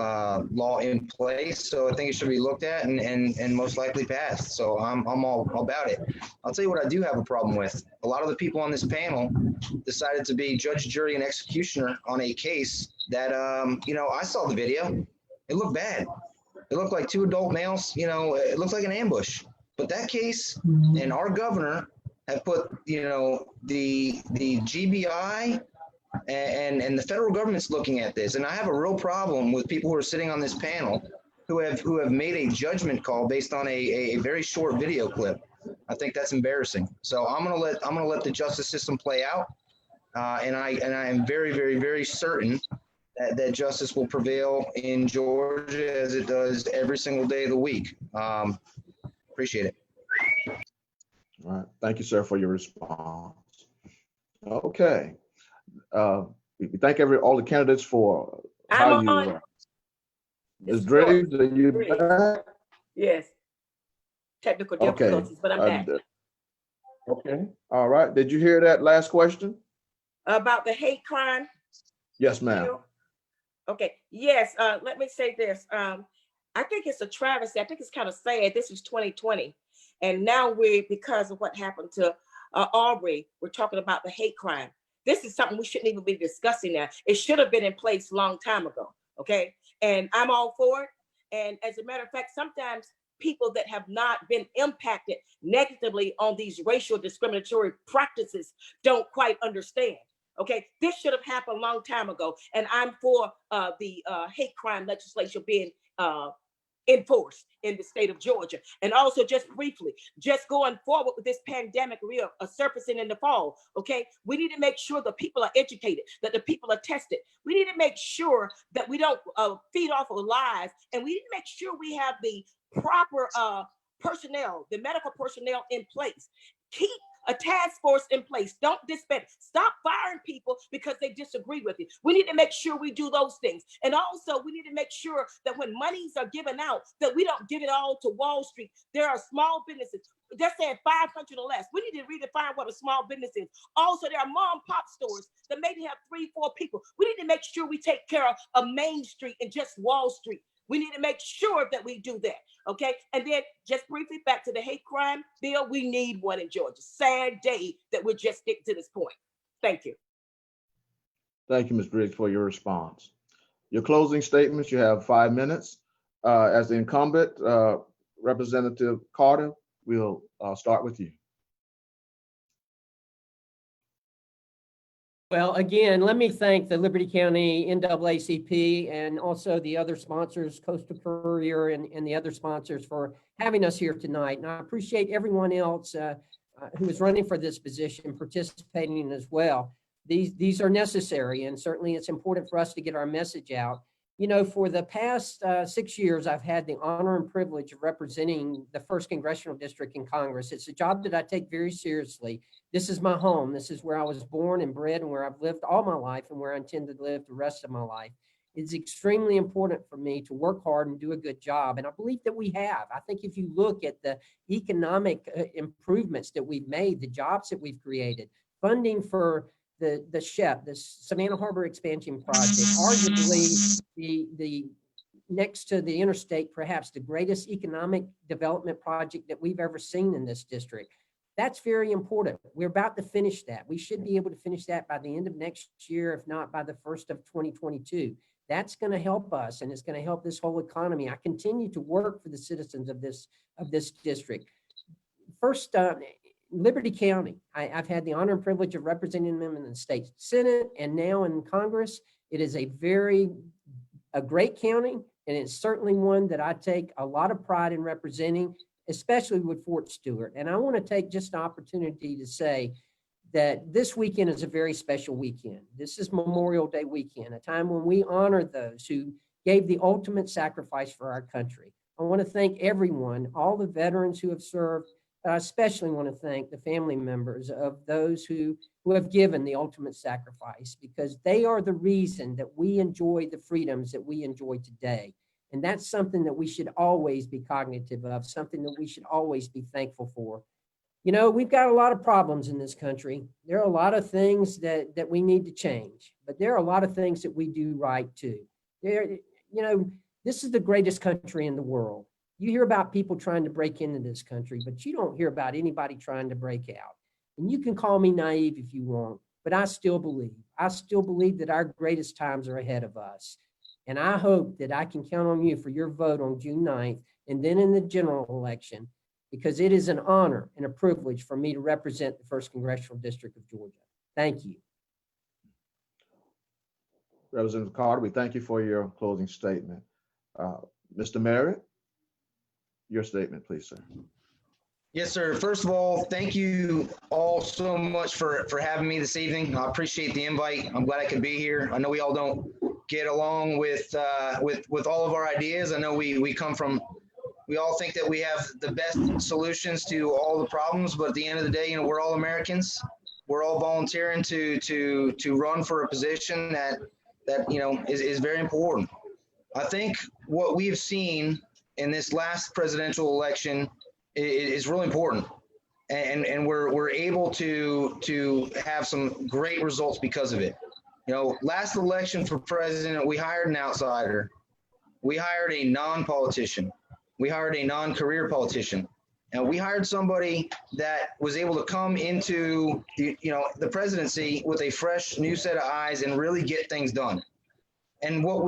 law in place. So I think it should be looked at and most likely passed. So I'm all about it. I'll tell you what I do have a problem with. A lot of the people on this panel decided to be judge, jury, and executioner on a case that, you know, I saw the video. It looked bad. It looked like 2 adult males. You know, it looked like an ambush. But that case and our governor have put, you know, the GBI and the federal government's looking at this. And I have a real problem with people who are sitting on this panel who have made a judgment call based on a very short video clip. I think that's embarrassing. So I'm gonna let the justice system play out. And I am very, very, very certain that justice will prevail in Georgia as it does every single day of the week. Appreciate it. All right. Thank you, sir, for your response. Okay. We thank all the candidates for how I'm you. on. Ms. Driggs, are you Driggs. back? Yes. Technical Okay. difficulties, but I'm back. Okay. All right. Did you hear that last question? About the hate crime? Yes, ma'am. Okay. Yes. Let me say this. I think it's a travesty. I think it's kind of sad. This is 2020. And now because of what happened to Arbery, we're talking about the hate crime. This is something we shouldn't even be discussing now. It should have been in place a long time ago. Okay. And I'm all for it. And as a matter of fact, sometimes people that have not been impacted negatively on these racial discriminatory practices don't quite understand. Okay, this should have happened a long time ago. And I'm for the hate crime legislation being enforced in the state of Georgia. And also, just briefly, just going forward with this pandemic surfacing in the fall, okay, we need to make sure the people are educated, that the people are tested. We need to make sure that we don't feed off of lies, and we need to make sure we have the proper personnel, the medical personnel in place. Keep a task force in place. Don't disband. Stop firing people because they disagree with you. We need to make sure we do those things. And also we need to make sure that when monies are given out, that we don't give it all to Wall Street. There are small businesses. They're saying 500 or less. We need to redefine what a small business is. Also, there are mom and pop stores that maybe have 3-4 people. We need to make sure we take care of Main Street and just Wall Street. We need to make sure that we do that, okay? And then just briefly back to the hate crime bill, we need one in Georgia. Sad day that we're just getting to this point. Thank you. Thank you, Ms. Briggs, for your response. Your closing statements, you have 5 minutes. As the incumbent, Representative Carter, we'll start with you. Well, again, let me thank the Liberty County NAACP and also the other sponsors, Coastal Courier and the other sponsors for having us here tonight. And I appreciate everyone else who is running for this position participating as well. These are necessary, and certainly it's important for us to get our message out. You know, for the past 6 years, I've had the honor and privilege of representing the 1st Congressional District in Congress. It's a job that I take very seriously. This is my home. This is where I was born and bred and where I've lived all my life and where I intend to live the rest of my life. It's extremely important for me to work hard and do a good job. And I believe that we have. I think if you look at the economic improvements that we've made, the jobs that we've created, funding for the SHEP, the Savannah Harbor Expansion Project, arguably the next to the interstate, perhaps the greatest economic development project that we've ever seen in this district. That's very important. We're about to finish that. We should be able to finish that by the end of next year, if not by the 1st of 2022. That's going to help us, and it's going to help this whole economy. I continue to work for the citizens of this district. First, Liberty County, I've had the honor and privilege of representing them in the state Senate and now in Congress. It is a great county, and it's certainly one that I take a lot of pride in representing, especially with Fort Stewart. And I want to take just an opportunity to say that this weekend is a very special weekend. This is Memorial Day weekend, a time when we honor those who gave the ultimate sacrifice for our country. I want to thank everyone, all the veterans who have served. I especially want to thank the family members of those who have given the ultimate sacrifice, because they are the reason that we enjoy the freedoms that we enjoy today. And that's something that we should always be cognitive of, something that we should always be thankful for. You know, we've got a lot of problems in this country. There are a lot of things that we need to change, but there are a lot of things that we do right too. This is the greatest country in the world. You hear about people trying to break into this country, but you don't hear about anybody trying to break out. And you can call me naive if you want, but I still believe that our greatest times are ahead of us. And I hope that I can count on you for your vote on June 9th and then in the general election, because it is an honor and a privilege for me to represent the 1st Congressional District of Georgia. Thank you. Representative Carter, we thank you for your closing statement. Mr. Merritt, your statement, please, sir. Yes, sir. First of all, thank you all so much for having me this evening. I appreciate the invite. I'm glad I could be here. I know we all don't get along with all of our ideas. I know we all think that we have the best solutions to all the problems, but at the end of the day, we're all Americans. We're all volunteering to run for a position that is very important. I think what we've seen in this last presidential election is really important, and we're able to have some great results because of it. Last election for president, we hired an outsider, we hired a non-politician, we hired a non-career politician, and we hired somebody that was able to come into the presidency with a fresh new set of eyes and really get things done. And what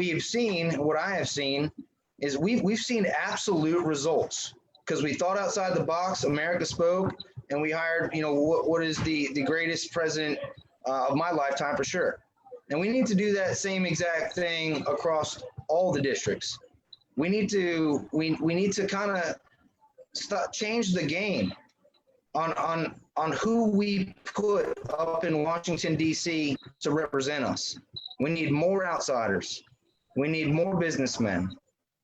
I have seen is we've seen absolute results, because we thought outside the box. America spoke, and we hired what is the greatest president of my lifetime for sure. And we need to do that same exact thing across all the districts. We need to kind of change the game on who we put up in Washington, D.C. to represent us. We need more outsiders. We need more businessmen.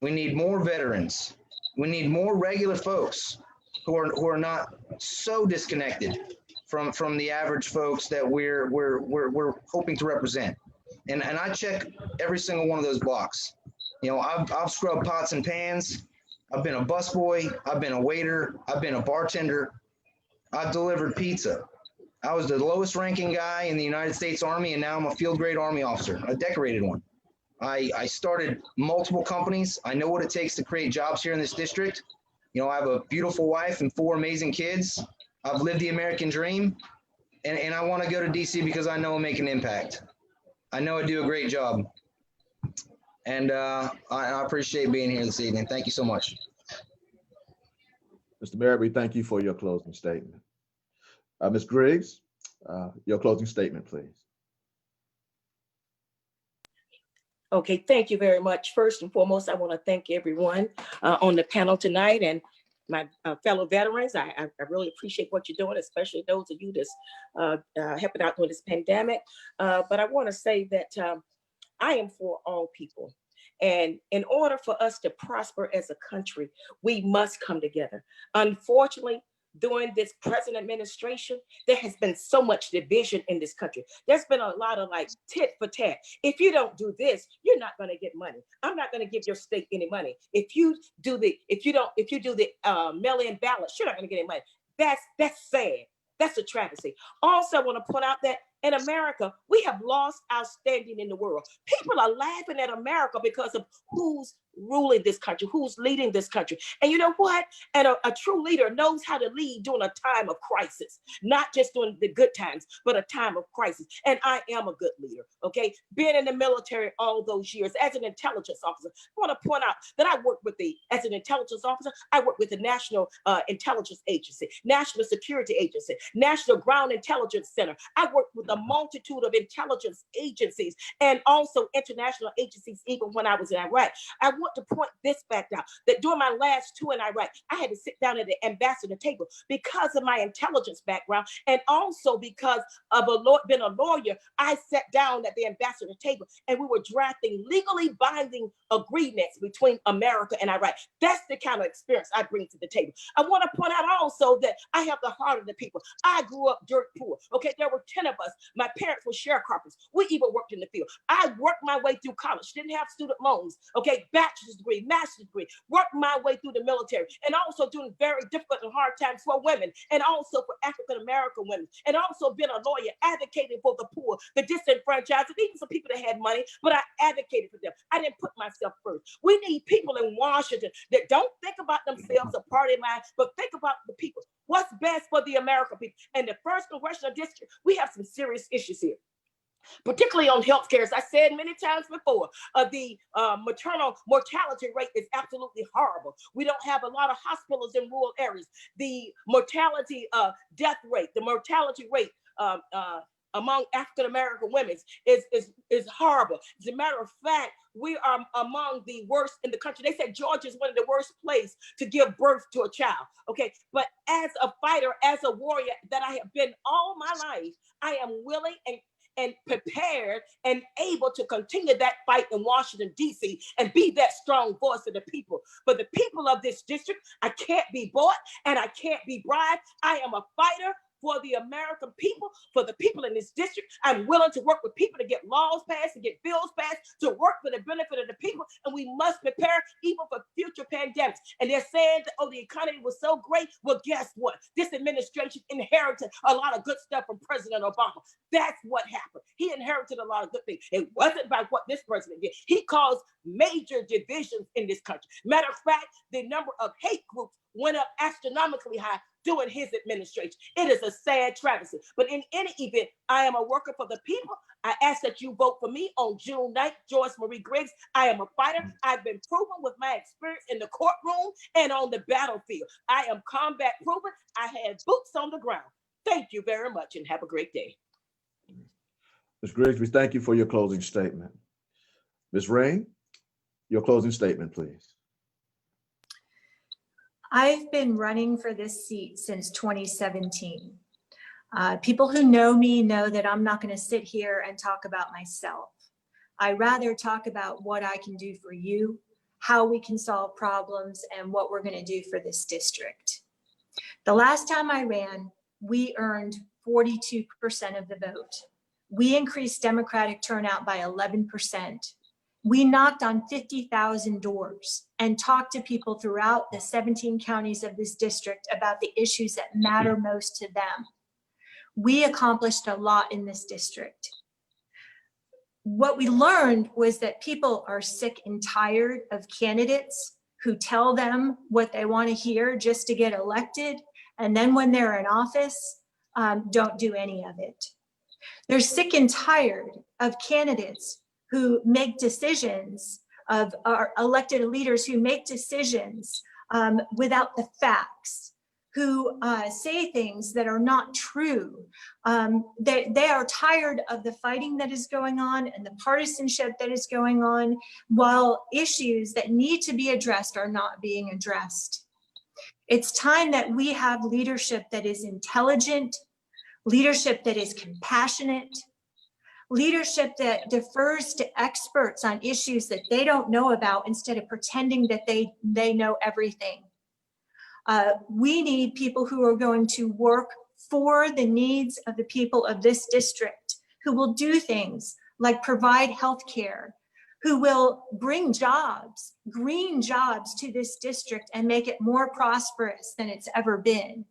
We need more veterans. We need more regular folks who are not so disconnected. from the average folks that we're hoping to represent. And I check every single one of those blocks. You know, I've scrubbed pots and pans. I've been a busboy. I've been a waiter. I've been a bartender. I've delivered pizza. I was the lowest ranking guy in the United States Army, and now I'm a field grade Army officer, a decorated one. I started multiple companies. I know what it takes to create jobs here in this district. You know, I have a beautiful wife and 4 amazing kids. I've lived the American dream, and I want to go to DC because I know I'll make an impact. I know I do a great job. And I appreciate being here this evening. Thank you so much. Mr. Barrett, we thank you for your closing statement. Ms. Griggs, your closing statement, please. Okay, thank you very much. First and foremost, I want to thank everyone on the panel tonight and my fellow veterans. I really appreciate what you're doing, especially those of you that's helping out during this pandemic. But I want to say that I am for all people. And in order for us to prosper as a country, we must come together. Unfortunately, during this present administration, there has been so much division in this country. There's been a lot of like tit for tat. If you don't do this, you're not going to get money. I'm not going to give your state any money. If you do the mail-in ballots, you're not going to get any money. That's sad. That's a travesty. Also, I want to point out that in America, we have lost our standing in the world. People are laughing at America because of who's ruling this country, who's leading this country. And you know what? And a true leader knows how to lead during a time of crisis, not just during the good times, but a time of crisis. And I am a good leader, okay? Being in the military all those years as an intelligence officer, I want to point out that I work as an intelligence officer, I work with the National Intelligence Agency, National Security Agency, National Ground Intelligence Center. I work with a multitude of intelligence agencies and also international agencies, even when I was in Iraq. I want to point this fact out, that during my last tour in Iraq, I had to sit down at the ambassador table because of my intelligence background, and also because of being a lawyer. I sat down at the ambassador table and we were drafting legally binding agreements between America and Iraq. That's the kind of experience I bring to the table. I want to point out also that I have the heart of the people. I grew up dirt poor. Okay, there were 10 of us. My parents were sharecroppers. We even worked in the field. I worked my way through college, didn't have student loans. Okay, bachelor's degree, master's degree, worked my way through the military, and also doing very difficult and hard times for women, and also for African-American women, and also been a lawyer advocating for the poor, the disenfranchised, and even some people that had money, but I advocated for them. I didn't put myself first. We need people in Washington that don't think about themselves or party line, but think about the people. What's best for the American people? And the 1st Congressional District, we have some serious issues here, particularly on healthcare. As I said many times before, the maternal mortality rate is absolutely horrible. We don't have a lot of hospitals in rural areas. The mortality death rate, the mortality rate among African-American women is horrible. As a matter of fact, we are among the worst in the country. They said Georgia is one of the worst places to give birth to a child. Okay, but as a fighter, as a warrior that I have been all my life, I am willing and prepared and able to continue that fight in Washington, D.C. and be that strong voice of the people. For the people of this district, I can't be bought and I can't be bribed. I am a fighter for the American people, for the people in this district. I'm willing to work with people to get laws passed, to get bills passed, to work for the benefit of the people. And we must prepare even for future pandemics. And they're saying that, oh, the economy was so great. Well, guess what? This administration inherited a lot of good stuff from President Obama. That's what happened. He inherited a lot of good things. It wasn't by what this president did. He caused major divisions in this country. Matter of fact, the number of hate groups went up astronomically high during his administration. It is a sad travesty. But in any event, I am a worker for the people. I ask that you vote for me on June 9th, Joyce Marie Griggs. I am a fighter. I've been proven with my experience in the courtroom and on the battlefield. I am combat proven. I had boots on the ground. Thank you very much and have a great day. Ms. Griggs, we thank you for your closing statement. Ms. Rain, your closing statement, please. I've been running for this seat since 2017. People who know me know that I'm not going to sit here and talk about myself. I rather talk about what I can do for you, how we can solve problems, and what we're going to do for this district. The last time I ran, we earned 42% of the vote. We increased Democratic turnout by 11%. We knocked on 50,000 doors and talked to people throughout the 17 counties of this district about the issues that matter most to them. We accomplished a lot in this district. What we learned was that people are sick and tired of candidates who tell them what they want to hear just to get elected, and then when they're in office, don't do any of it. They're sick and tired of candidates who make decisions, of our elected leaders who make decisions without the facts, who say things that are not true. They are tired of the fighting that is going on and the partisanship that is going on, while issues that need to be addressed are not being addressed. It's time that we have leadership that is intelligent, leadership that is compassionate, leadership that defers to experts on issues that they don't know about instead of pretending that they know everything. We need people who are going to work for the needs of the people of this district, who will do things like provide health care, who will bring jobs, green jobs to this district and make it more prosperous than it's ever been.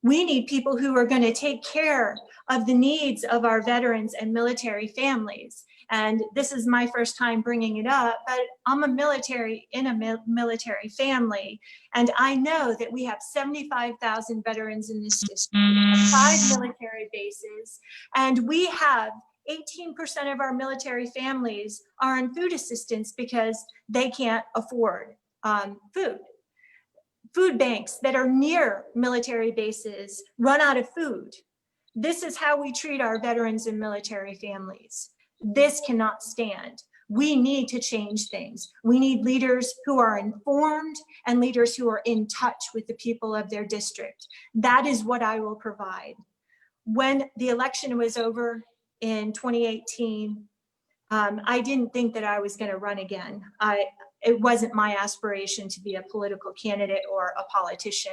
We need people who are going to take care of the needs of our veterans and military families. And this is my first time bringing it up, but I'm a military military family. And I know that we have 75,000 veterans in this district, 5 military bases, and we have 18% of our military families are on food assistance because they can't afford food. Food banks that are near military bases run out of food. This is how we treat our veterans and military families. This cannot stand. We need to change things. We need leaders who are informed and leaders who are in touch with the people of their district. That is what I will provide. When the election was over in 2018, I didn't think that I was going to run again. It wasn't my aspiration to be a political candidate or a politician,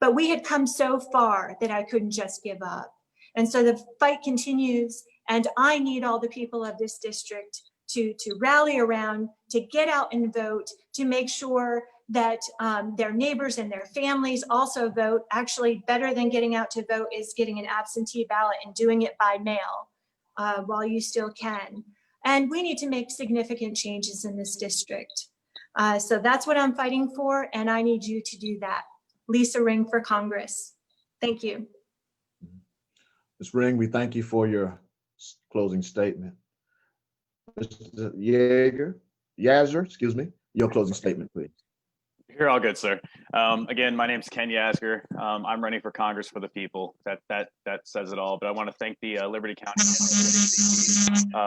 but we had come so far that I couldn't just give up. And so the fight continues, and I need all the people of this district to rally around, to get out and vote, to make sure that their neighbors and their families also vote. Actually, better than getting out to vote is getting an absentee ballot and doing it by mail while you still can. And we need to make significant changes in this district. So that's what I'm fighting for, and I need you to do that. Lisa Ring for Congress. Thank you. Ms. Ring, we thank you for your closing statement. Mr. Yazger, excuse me, your closing statement, please. You're all good, sir. Again, my name's Ken Yazger. I'm running for Congress for the people. That says it all. But I want to thank the Liberty County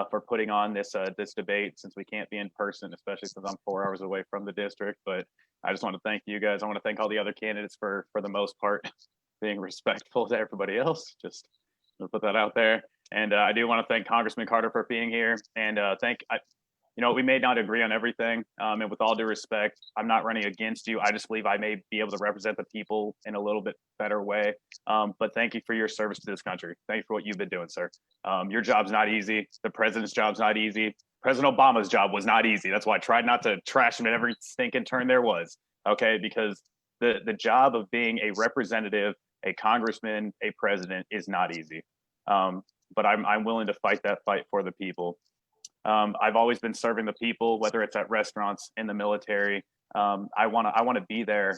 for putting on this debate, since we can't be in person, especially since I'm 4 hours away from the district. But I just want to thank you guys. I want to thank all the other candidates for the most part being respectful to everybody else. Just to put that out there. And I do want to thank Congressman Carter for being here, and you know, we may not agree on everything, and with all due respect, I'm not running against you. I just believe I may be able to represent the people in a little bit better way. But thank you for your service to this country. Thank you for what you've been doing, sir. Your job's not easy. The president's job's not easy. President Obama's job was not easy. That's why I tried not to trash him at every stinking turn there was, okay? Because the job of being a representative, a congressman, a president is not easy. But I'm willing to fight that fight for the people. I've always been serving the people, whether it's at restaurants, in the military. I want to be there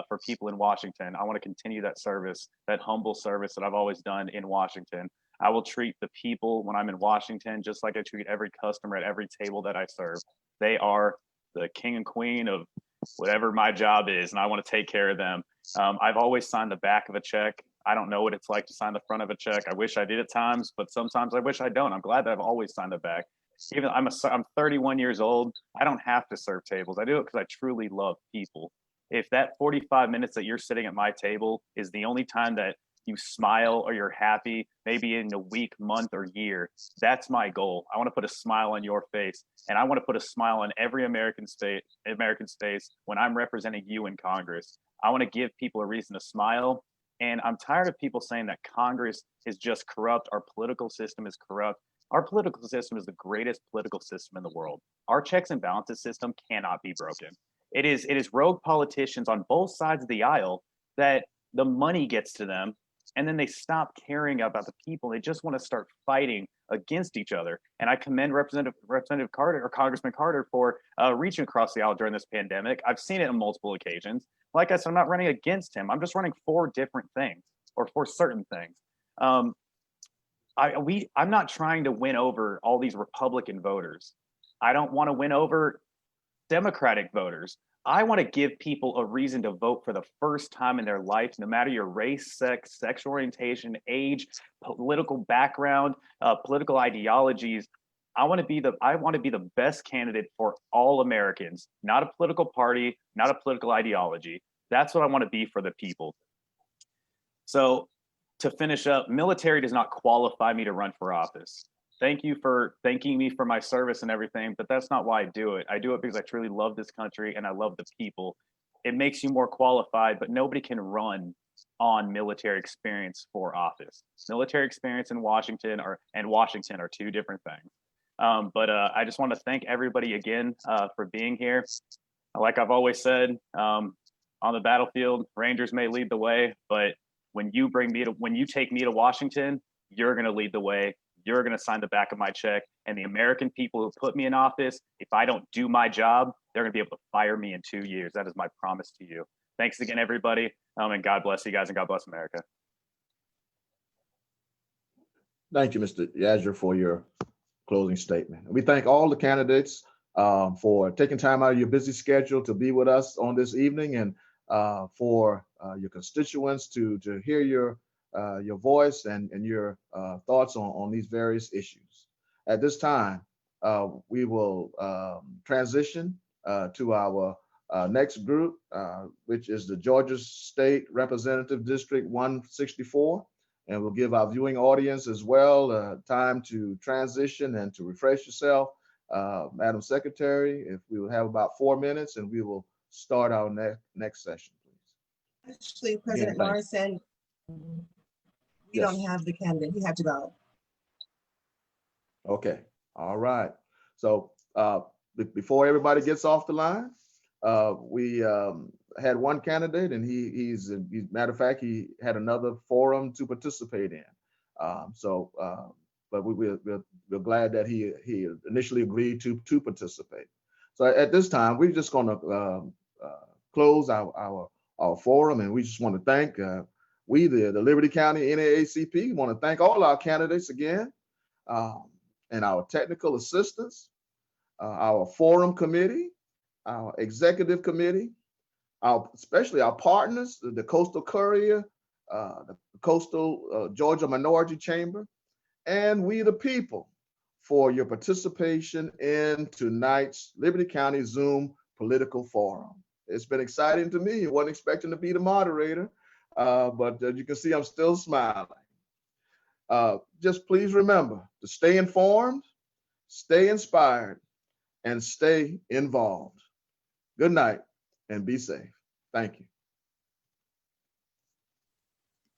for people in Washington. I want to continue that service, that humble service that I've always done in Washington. I will treat the people when I'm in Washington just like I treat every customer at every table that I serve. They are the king and queen of whatever my job is, and I want to take care of them. I've always signed the back of a check. I don't know what it's like to sign the front of a check. I wish I did at times, but sometimes I wish I don't. I'm glad that I've always signed the back. Even I'm 31 years old. I don't have to serve tables. I do it because I truly love people. If that 45 minutes that you're sitting at my table is the only time that you smile or you're happy, maybe in a week, month, or year, that's my goal. I want to put a smile on your face, and I want to put a smile on every American's face when I'm representing you in Congress. I want to give people a reason to smile And I'm tired of people saying that Congress is just corrupt. Our political system is corrupt. Our political system is the greatest political system in the world. Our checks and balances system cannot be broken. It is rogue politicians on both sides of the aisle that the money gets to them, and then they stop caring about the people. They just want to start fighting against each other. And I commend Representative Carter or Congressman Carter for reaching across the aisle during this pandemic. I've seen it on multiple occasions. Like I said, I'm not running against him. I'm just running for different things or for certain things. I'm not trying to win over all these Republican voters. I don't want to win over Democratic voters. I want to give people a reason to vote for the first time in their life, no matter your race, sex, sexual orientation, age, political background, political ideologies. I want to be the best candidate for all Americans, not a political party, not a political ideology. That's what I want to be for the people. So to finish up, military does not qualify me to run for office. Thank you for thanking me for my service and everything, but that's not why I do it. I do it because I truly love this country and I love the people. It makes you more qualified, but nobody can run on military experience for office. Military experience and Washington are two different things. But I just want to thank everybody again for being here. Like I've always said, on the battlefield, Rangers may lead the way, but when you take me to Washington, you're going to lead the way. You're going to sign the back of my check, and the American people who put me in office, if I don't do my job, they're going to be able to fire me in 2 years. That is my promise to you. Thanks again, everybody. And God bless you guys, and God bless America. Thank you, Mr. Yazger, for your closing statement. We thank all the candidates for taking time out of your busy schedule to be with us on this evening, and for your constituents to hear your voice and your thoughts on these various issues. At this time, we will transition to our next group, which is the Georgia State Representative District 164. And we'll give our viewing audience as well time to transition and to refresh yourself. Madam Secretary, if we will have about 4 minutes, and we will start our next session, please. Actually, President Again, thanks. Morrison, we Yes. don't have the candidate. He had to go. Okay, all right. So before everybody gets off the line, we had one candidate, and he's matter of fact, he had another forum to participate in. But we're glad that he initially agreed to participate. So at this time, we're just going to close our forum, and we just want to thank we, the Liberty County NAACP, want to thank all our candidates again, and our technical assistants, our forum committee, our executive committee, especially our partners, the Coastal Courier, the Coastal Georgia Minority Chamber, and we the people for your participation in tonight's Liberty County Zoom Political Forum. It's been exciting to me. I wasn't expecting to be the moderator, but you can see I'm still smiling. Just please remember to stay informed, stay inspired, and stay involved. Good night and be safe. Thank you.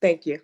Thank you.